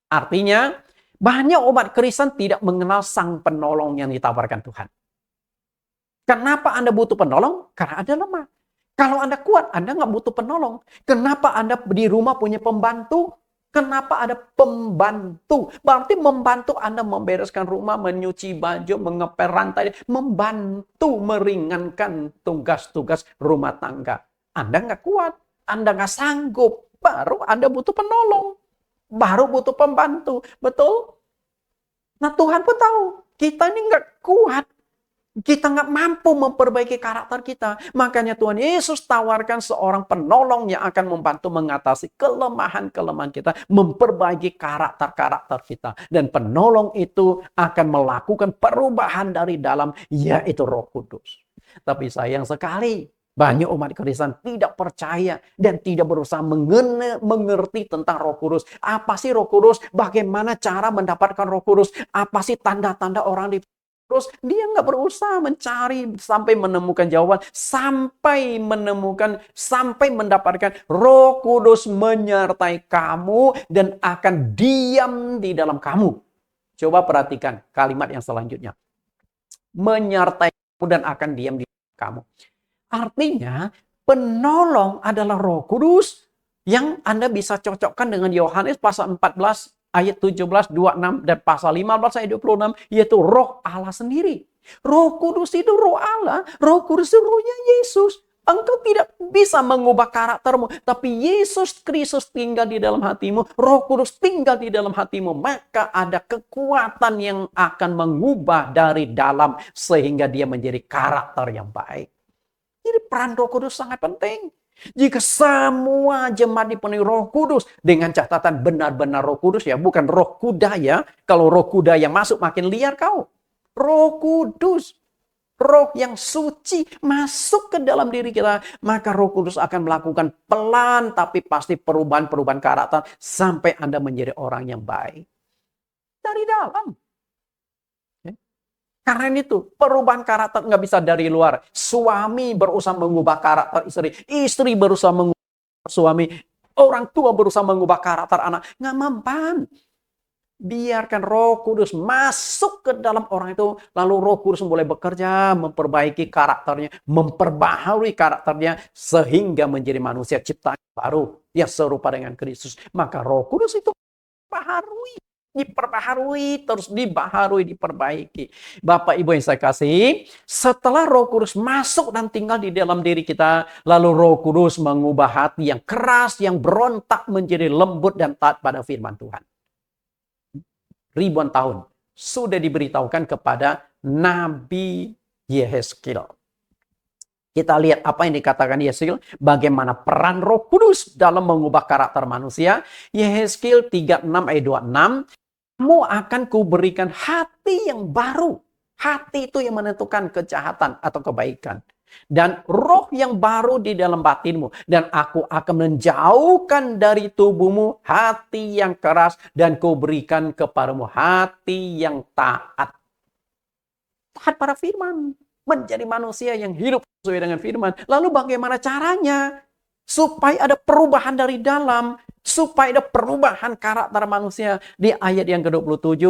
S1: Artinya, banyak umat Kristen tidak mengenal sang penolong yang ditawarkan Tuhan. Kenapa Anda butuh penolong? Karena Anda lemah. Kalau Anda kuat, Anda nggak butuh penolong. Kenapa Anda di rumah punya pembantu? Kenapa ada pembantu? Berarti membantu Anda membereskan rumah, menyuci baju, mengepel rantai, membantu meringankan tugas-tugas rumah tangga. Anda nggak kuat, Anda nggak sanggup, baru Anda butuh penolong, baru butuh pembantu, betul? Nah Tuhan pun tahu, kita ini nggak kuat. Kita nggak mampu memperbaiki karakter kita. Makanya Tuhan Yesus tawarkan seorang penolong yang akan membantu mengatasi kelemahan-kelemahan kita. Memperbaiki karakter-karakter kita. Dan penolong itu akan melakukan perubahan dari dalam, yaitu Roh Kudus. Tapi sayang sekali, banyak umat Kristen tidak percaya dan tidak berusaha mengerti tentang Roh Kudus. Apa sih Roh Kudus? Bagaimana cara mendapatkan Roh Kudus? Apa sih tanda-tanda orang di Terus dia nggak berusaha mencari sampai menemukan jawaban, sampai mendapatkan Roh Kudus menyertai kamu dan akan diam di dalam kamu. Coba perhatikan kalimat yang selanjutnya. Menyertai kamu dan akan diam di dalam kamu. Artinya penolong adalah Roh Kudus yang Anda bisa cocokkan dengan Yohanes pasal 14 ayat 17, 26, dan pasal 15 ayat 26, yaitu Roh Allah sendiri. Roh Kudus itu Roh Allah, Roh Kudus itu Rohnya Yesus. Engkau tidak bisa mengubah karaktermu, tapi Yesus Kristus tinggal di dalam hatimu, Roh Kudus tinggal di dalam hatimu, maka ada kekuatan yang akan mengubah dari dalam, sehingga dia menjadi karakter yang baik. Jadi peran Roh Kudus sangat penting. Jika semua jemaat dipenuhi Roh Kudus, dengan catatan benar-benar Roh Kudus ya, bukan roh kuda ya. Kalau roh kuda yang masuk makin liar kau. Roh Kudus, Roh yang suci masuk ke dalam diri kita, maka Roh Kudus akan melakukan pelan tapi pasti perubahan-perubahan karakter sampai Anda menjadi orang yang baik. Dari dalam. Karena itu perubahan karakter nggak bisa dari luar. Suami berusaha mengubah karakter istri. Istri berusaha mengubah suami. Orang tua berusaha mengubah karakter anak. Nggak mempan. Biarkan Roh Kudus masuk ke dalam orang itu. Lalu Roh Kudus mulai bekerja, memperbaiki karakternya. Memperbaharui karakternya. Sehingga menjadi manusia ciptaan baru. Yang serupa dengan Kristus. Maka Roh Kudus itu diperbaharui, terus diperbaiki. Bapak Ibu yang saya kasih, setelah Roh Kudus masuk dan tinggal di dalam diri kita, lalu Roh Kudus mengubah hati yang keras, yang berontak menjadi lembut dan taat pada firman Tuhan. Ribuan tahun sudah diberitahukan kepada Nabi Yehezkiel. Kita lihat apa yang dikatakan Yehezkiel, bagaimana peran Roh Kudus dalam mengubah karakter manusia. Yehezkiel 36 ayat 26, kamu akan kuberikan hati yang baru. Hati itu yang menentukan kejahatan atau kebaikan. Dan roh yang baru di dalam batinmu. Dan aku akan menjauhkan dari tubuhmu hati yang keras. Dan kuberikan kepadamu hati yang taat. Taat pada firman. Menjadi manusia yang hidup sesuai dengan firman. Lalu bagaimana caranya? Supaya ada perubahan dari dalam. Supaya ada perubahan karakter manusia. Di ayat yang ke-27.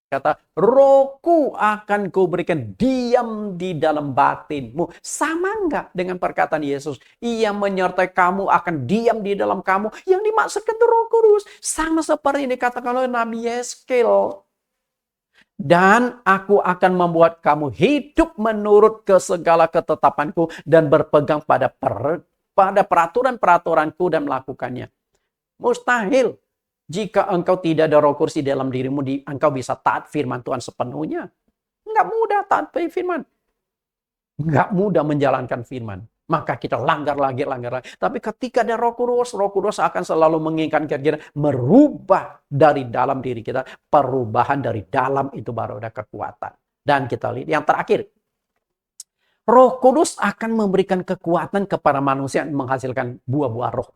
S1: Kata, Rohku akan kuberikan diam di dalam batinmu. Sama enggak dengan perkataan Yesus? Ia menyertai kamu, akan diam di dalam kamu. Yang dimaksudkan itu Roh Kudus. Sama seperti yang dikatakan oleh Nabi Yehezkiel. Dan aku akan membuat kamu hidup menurut ke segala ketetapanku. Dan berpegang pada peraturan-peraturanku dan melakukannya. Mustahil. Jika engkau tidak ada Roh Kudus di dalam dirimu, engkau bisa taat firman Tuhan sepenuhnya. Enggak mudah taat firman. Enggak mudah menjalankan firman. Maka kita langgar lagi. Tapi ketika ada Roh Kudus akan selalu mengingatkan kita merubah dari dalam diri kita. Perubahan dari dalam itu baru ada kekuatan. Dan kita lihat yang terakhir. Roh Kudus akan memberikan kekuatan kepada manusia menghasilkan buah-buah roh.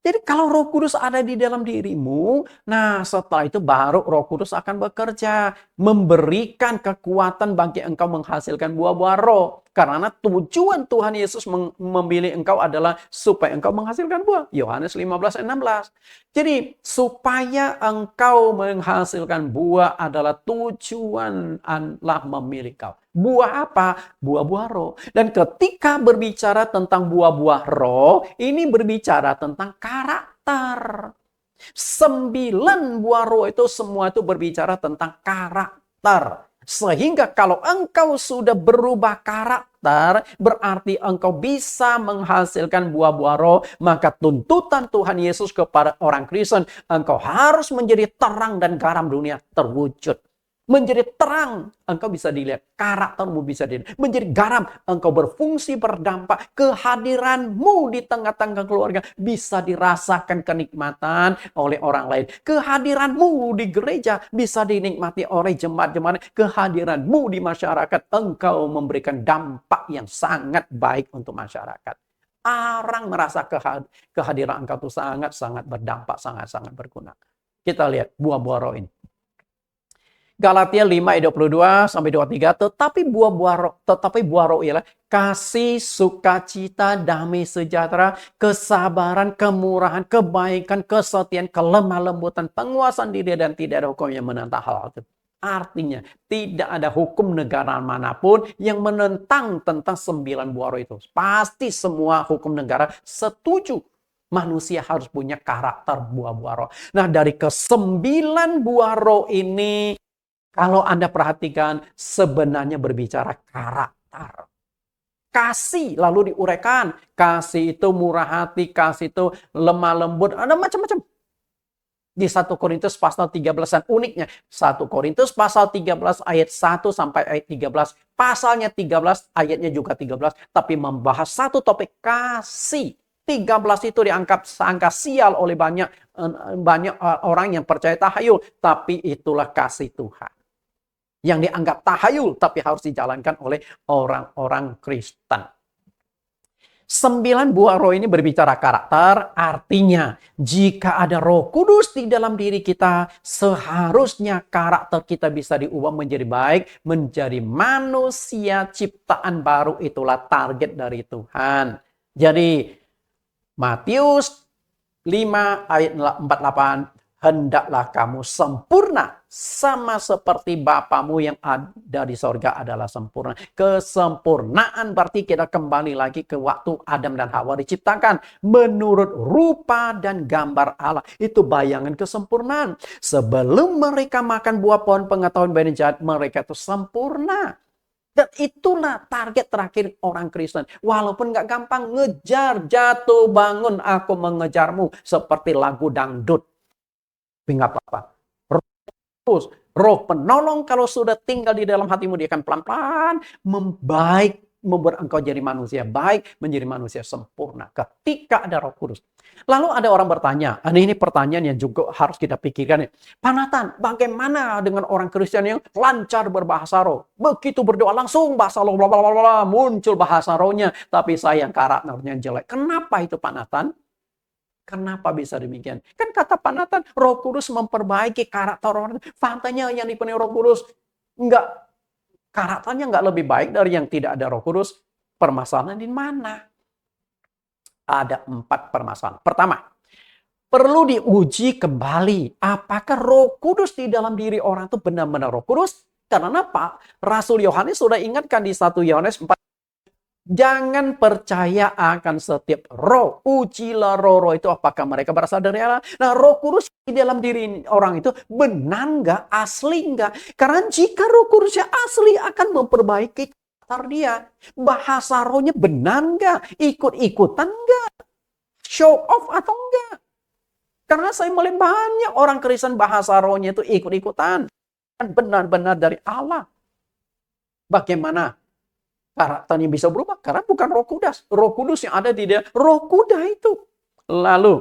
S1: Jadi kalau Roh Kudus ada di dalam dirimu, nah setelah itu baru Roh Kudus akan bekerja, memberikan kekuatan bagi engkau menghasilkan buah-buah roh. Karena tujuan Tuhan Yesus memilih engkau adalah supaya engkau menghasilkan buah. Yohanes 15 ayat 16. Jadi supaya engkau menghasilkan buah adalah tujuan Allah memilih engkau. Buah apa? Buah-buah roh. Dan ketika berbicara tentang buah-buah roh, ini berbicara tentang karakter. 9 buah roh itu semua itu berbicara tentang karakter. Sehingga kalau engkau sudah berubah karakter, berarti engkau bisa menghasilkan buah-buah roh. Maka tuntutan Tuhan Yesus kepada orang Kristen, engkau harus menjadi terang dan garam dunia terwujud. Menjadi terang, engkau bisa dilihat. Karaktermu bisa dilihat. Menjadi garam, engkau berfungsi berdampak. Kehadiranmu di tengah-tengah keluarga bisa dirasakan kenikmatan oleh orang lain. Kehadiranmu di gereja bisa dinikmati oleh jemaat-jemaat. Kehadiranmu di masyarakat, engkau memberikan dampak yang sangat baik untuk masyarakat. Orang merasa kehadiran engkau itu sangat-sangat berdampak, sangat-sangat berguna. Kita lihat buah-buah roh ini. Galatia 5 ayat 22 sampai 23, tetapi buah roh ialah kasih, sukacita, damai sejahtera, kesabaran, kemurahan, kebaikan, kesetiaan, kelemah lembutan, penguasaan diri, dan tidak ada hukum yang menentang hal itu. Artinya tidak ada hukum negara manapun yang menentang tentang 9 buah roh itu. Pasti semua hukum negara setuju. Manusia harus punya karakter buah-buah roh. Nah, dari ke-9 buah roh ini, kalau Anda perhatikan, sebenarnya berbicara karakter. Kasih lalu diuraikan. Kasih itu murah hati, kasih itu lemah lembut, ada macam-macam. Di 1 Korintus pasal 13, uniknya 1 Korintus pasal 13 ayat 1 sampai ayat 13. Pasalnya 13, ayatnya juga 13, tapi membahas satu topik kasih. 13 itu dianggap sangka sial oleh banyak orang yang percaya tahayul, tapi itulah kasih Tuhan. Yang dianggap tahayul, tapi harus dijalankan oleh orang-orang Kristen. 9 buah roh ini berbicara karakter, artinya jika ada Roh Kudus di dalam diri kita, seharusnya karakter kita bisa diubah menjadi baik, menjadi manusia ciptaan baru. Itulah target dari Tuhan. Jadi Matius 5 ayat 48, hendaklah kamu sempurna sama seperti Bapamu yang ada di sorga adalah sempurna. Kesempurnaan berarti kita kembali lagi ke waktu Adam dan Hawa diciptakan menurut rupa dan gambar Allah. Itu bayangan kesempurnaan. Sebelum mereka makan buah pohon pengetahuan baik dan jahat, mereka itu sempurna. Dan itulah target terakhir orang Kristen. Walaupun gak gampang, ngejar, jatuh, bangun, aku mengejarmu. Seperti lagu dangdut. Tapi gak apa-apa. Roh penolong kalau sudah tinggal di dalam hatimu, dia akan pelan-pelan membuat engkau jadi manusia baik, menjadi manusia sempurna. Ketika ada Roh Kudus. Lalu ada orang bertanya, ini pertanyaan yang juga harus kita pikirkan. Pak Nathan, bagaimana dengan orang Kristen yang lancar berbahasa roh? Begitu berdoa langsung bahasa roh, bla bla bla, muncul bahasa rohnya, tapi sayang karakternya jelek. Kenapa itu Pak Nathan? Kenapa bisa demikian? Kan kata Pak Nathan, Roh Kudus memperbaiki karakter orang. Faktanya yang dipenuhi Roh Kudus karakternya nggak lebih baik dari yang tidak ada Roh Kudus. Permasalahan di mana? Ada 4 permasalahan. Pertama, perlu diuji kembali. Apakah Roh Kudus di dalam diri orang itu benar-benar Roh Kudus? Karena apa? Rasul Yohanes sudah ingatkan di 1 Yohanes 4. Jangan percaya akan setiap roh. Ujilah roh-roh itu apakah mereka berasal dari Allah. Nah, Roh Kudus di dalam diri orang itu benar nggak? Asli nggak? Karena jika Roh Kudusnya asli akan memperbaiki karakter dia. Bahasa rohnya benar nggak? Ikut-ikutan nggak? Show off atau enggak? Karena saya melihat banyak orang Kristen bahasa rohnya itu ikut-ikutan. Dan benar-benar dari Allah. Bagaimana karakternya bisa berubah? Karena bukan Roh Kudus. Roh Kudus yang ada di dia, Roh Kuda itu. Lalu,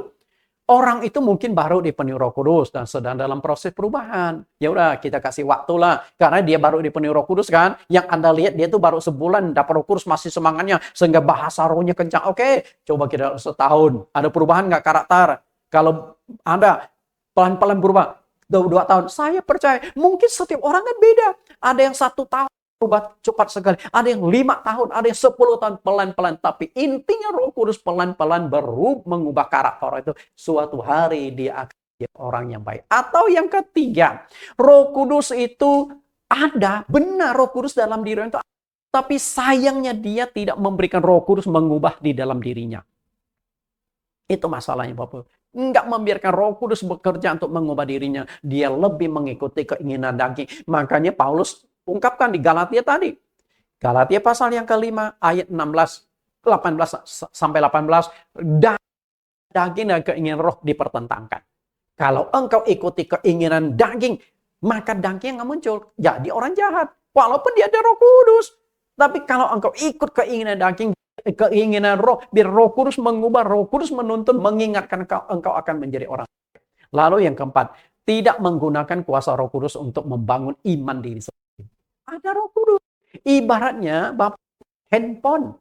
S1: orang itu mungkin baru dipenuhi Roh Kudus dan sedang dalam proses perubahan. Ya udah, kita kasih waktu lah. Karena dia baru dipenuhi Roh Kudus kan. Yang Anda lihat dia tuh baru sebulan dapat Roh Kudus masih semangatnya sehingga bahasa rohnya kencang. Oke, coba kita setahun. Ada perubahan nggak karakter? Kalau Anda pelan-pelan berubah 2 tahun, saya percaya mungkin setiap orang kan beda. Ada yang 1 tahun berubah cepat sekali. Ada yang 5 tahun, ada yang 10 tahun pelan-pelan. Tapi intinya Roh Kudus pelan-pelan mengubah karakter itu. Suatu hari dia akan jadi orang yang baik. Atau yang ketiga, Roh Kudus itu ada, benar Roh Kudus dalam diri itu. Tapi sayangnya dia tidak memberikan Roh Kudus mengubah di dalam dirinya. Itu masalahnya Bapak. Enggak membiarkan Roh Kudus bekerja untuk mengubah dirinya. Dia lebih mengikuti keinginan daging. Makanya Paulus ungkapkan di Galatia tadi. Galatia pasal yang ke-5 ayat 18 sampai 18. Daging dan keinginan roh dipertentangkan. Kalau engkau ikuti keinginan daging, maka daging yang muncul. Jadi orang jahat. Walaupun dia ada Roh Kudus. Tapi kalau engkau ikut keinginan daging, keinginan roh, biar Roh Kudus mengubah, Roh Kudus menuntun, mengingatkan engkau akan menjadi orang. Lalu yang keempat, tidak menggunakan kuasa Roh Kudus untuk membangun iman diri sendiri. Ada Roh Kudus. Ibaratnya Bapak, handphone.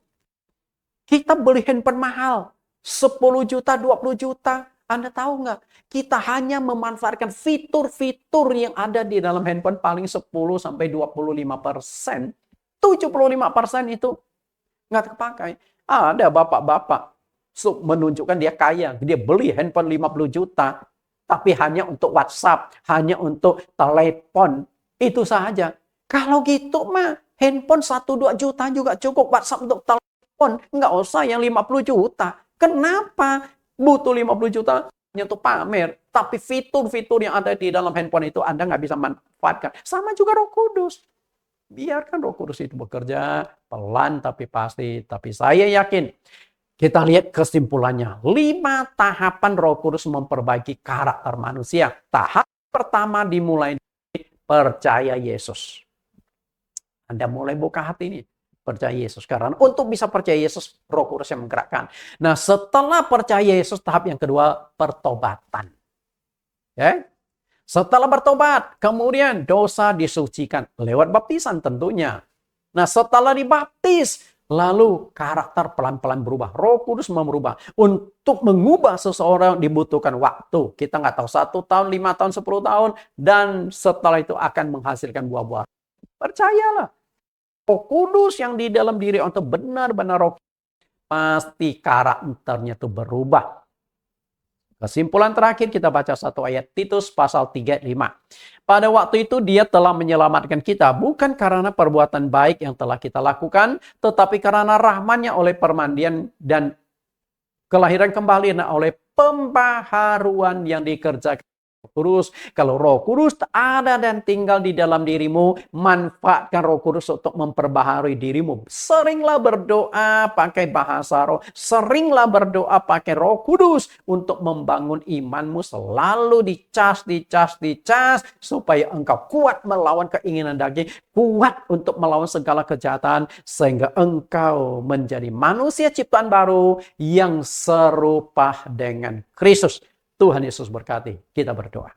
S1: Kita beli handphone mahal. 10 juta, 20 juta. Anda tahu nggak? Kita hanya memanfaatkan fitur-fitur yang ada di dalam handphone paling 10-25%. 75% itu nggak terpakai. Ada bapak-bapak menunjukkan dia kaya. Dia beli handphone 50 juta. Tapi hanya untuk WhatsApp. Hanya untuk telepon. Itu saja. Kalau gitu mah handphone 1-2 juta juga cukup. WhatsApp untuk telepon. Nggak usah yang 50 juta. Kenapa butuh 50 juta? Hanya untuk pamer. Tapi fitur-fitur yang ada di dalam handphone itu Anda nggak bisa manfaatkan. Sama juga Roh Kudus. Biarkan Roh Kudus itu bekerja pelan tapi pasti. Tapi saya yakin kita lihat kesimpulannya. 5 tahapan Roh Kudus memperbaiki karakter manusia. Tahap pertama dimulai dari percaya Yesus. Anda mulai buka hati ini. Percaya Yesus. Karena untuk bisa percaya Yesus, Roh Kudus yang menggerakkan. Nah setelah percaya Yesus, tahap yang kedua pertobatan. Ya. Setelah bertobat, kemudian dosa disucikan lewat baptisan tentunya. Nah, setelah dibaptis, lalu karakter pelan-pelan berubah. Roh Kudus merubah. Untuk mengubah seseorang dibutuhkan waktu. Kita nggak tahu 1 tahun, 5 tahun, 10 tahun. Dan setelah itu akan menghasilkan buah-buah. Percayalah. Roh Kudus yang di dalam diri untuk benar-benar roh, pasti karakternya itu berubah. Kesimpulan terakhir kita baca satu ayat Titus pasal 3:5. Pada waktu itu dia telah menyelamatkan kita bukan karena perbuatan baik yang telah kita lakukan, tetapi karena rahman-Nya oleh permandian dan kelahiran kembali oleh pembaharuan yang dikerjakan Kudus. Kalau Roh Kudus ada dan tinggal di dalam dirimu, manfaatkan Roh Kudus untuk memperbaharui dirimu. Seringlah berdoa pakai bahasa roh, seringlah berdoa pakai Roh Kudus untuk membangun imanmu. Selalu dicas supaya engkau kuat melawan keinginan daging, kuat untuk melawan segala kejahatan sehingga engkau menjadi manusia ciptaan baru yang serupa dengan Kristus. Tuhan Yesus berkati. Kita berdoa.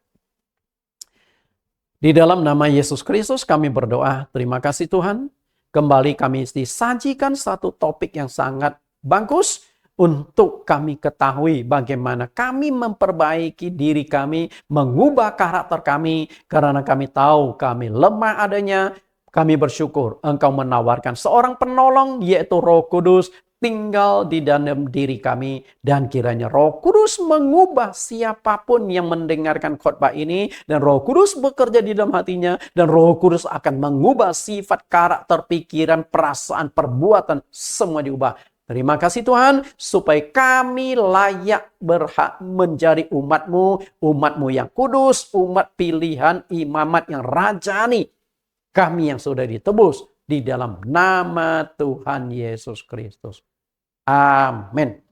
S1: Di dalam nama Yesus Kristus kami berdoa. Terima kasih Tuhan. Kembali kami disajikan satu topik yang sangat bagus untuk kami ketahui bagaimana kami memperbaiki diri kami, mengubah karakter kami, karena kami tahu kami lemah adanya. Kami bersyukur Engkau menawarkan seorang penolong yaitu Roh Kudus tinggal di dalam diri kami, dan kiranya Roh Kudus mengubah siapapun yang mendengarkan khotbah ini, dan Roh Kudus bekerja di dalam hatinya, dan Roh Kudus akan mengubah sifat, karakter, pikiran, perasaan, perbuatan, semua diubah. Terima kasih Tuhan, supaya kami layak berhak menjadi umat-Mu, umat-Mu yang kudus, umat pilihan, imamat yang rajani. Kami yang sudah ditebus di dalam nama Tuhan Yesus Kristus. Amin.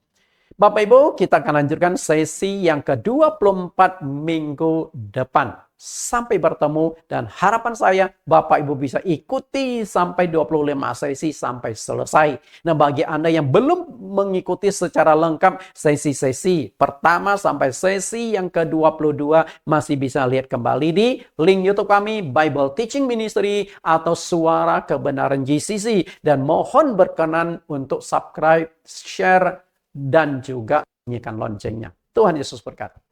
S1: Bapak Ibu, kita akan lanjutkan sesi yang ke-24 minggu depan. sampai bertemu, dan harapan saya Bapak Ibu bisa ikuti sampai 25 sesi sampai selesai. Nah, bagi Anda yang belum mengikuti secara lengkap sesi-sesi pertama sampai sesi yang ke-22, masih bisa lihat kembali di link YouTube kami, Bible Teaching Ministry atau Suara Kebenaran GCC. Dan mohon berkenan untuk subscribe, share, dan juga bunyikan loncengnya. Tuhan Yesus berkati.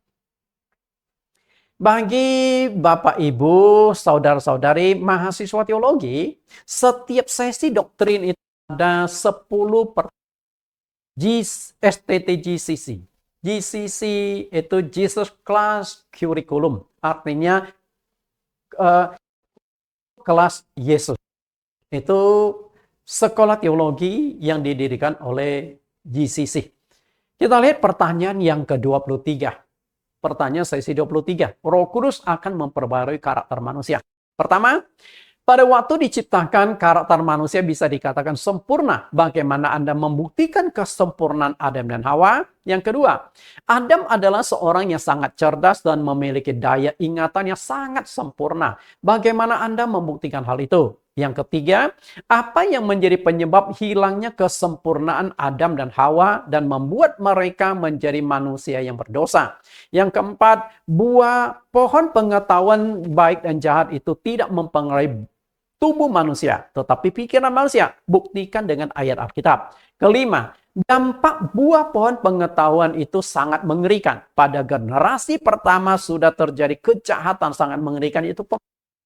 S1: Bagi Bapak, Ibu, Saudara-saudari mahasiswa teologi, setiap sesi doktrin itu ada 10 STT-GCC. GCC itu Jesus Class Curriculum. Artinya kelas Yesus. Itu sekolah teologi yang didirikan oleh GCC. Kita lihat pertanyaan yang ke-23. Pertanyaan sesi 23. Roh Kudus akan memperbarui karakter manusia. Pertama, pada waktu diciptakan, karakter manusia bisa dikatakan sempurna. Bagaimana Anda membuktikan kesempurnaan Adam dan Hawa? Yang kedua, Adam adalah seorang yang sangat cerdas dan memiliki daya ingatan yang sangat sempurna. Bagaimana Anda membuktikan hal itu? Yang ketiga, apa yang menjadi penyebab hilangnya kesempurnaan Adam dan Hawa dan membuat mereka menjadi manusia yang berdosa? Yang keempat, buah pohon pengetahuan baik dan jahat itu tidak mempengaruhi tubuh manusia, tetapi pikiran manusia. Buktikan dengan ayat Alkitab. Kelima, dampak buah pohon pengetahuan itu sangat mengerikan. Pada generasi pertama sudah terjadi kejahatan sangat mengerikan, itu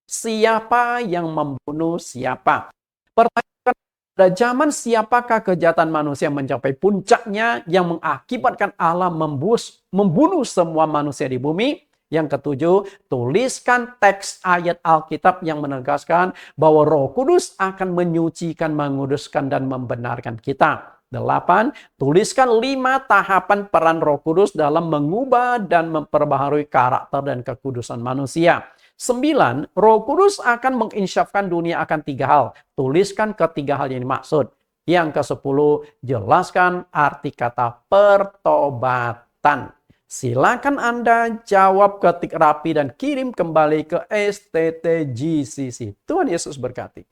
S1: siapa yang membunuh siapa? Pertanyaan, pada zaman siapakah kejahatan manusia mencapai puncaknya yang mengakibatkan Allah membunuh semua manusia di bumi? Yang ketujuh, tuliskan teks ayat Alkitab yang menegaskan bahwa Roh Kudus akan menyucikan, menguduskan, dan membenarkan kita. 8. Tuliskan 5 tahapan peran Roh Kudus dalam mengubah dan memperbaharui karakter dan kekudusan manusia. 9. Roh Kudus akan menginsyafkan dunia akan 3 hal. Tuliskan ketiga hal yang dimaksud. Yang ke-10, jelaskan arti kata pertobatan. Silakan Anda jawab, ketik rapi, dan kirim kembali ke STT-GCC. Tuhan Yesus berkati.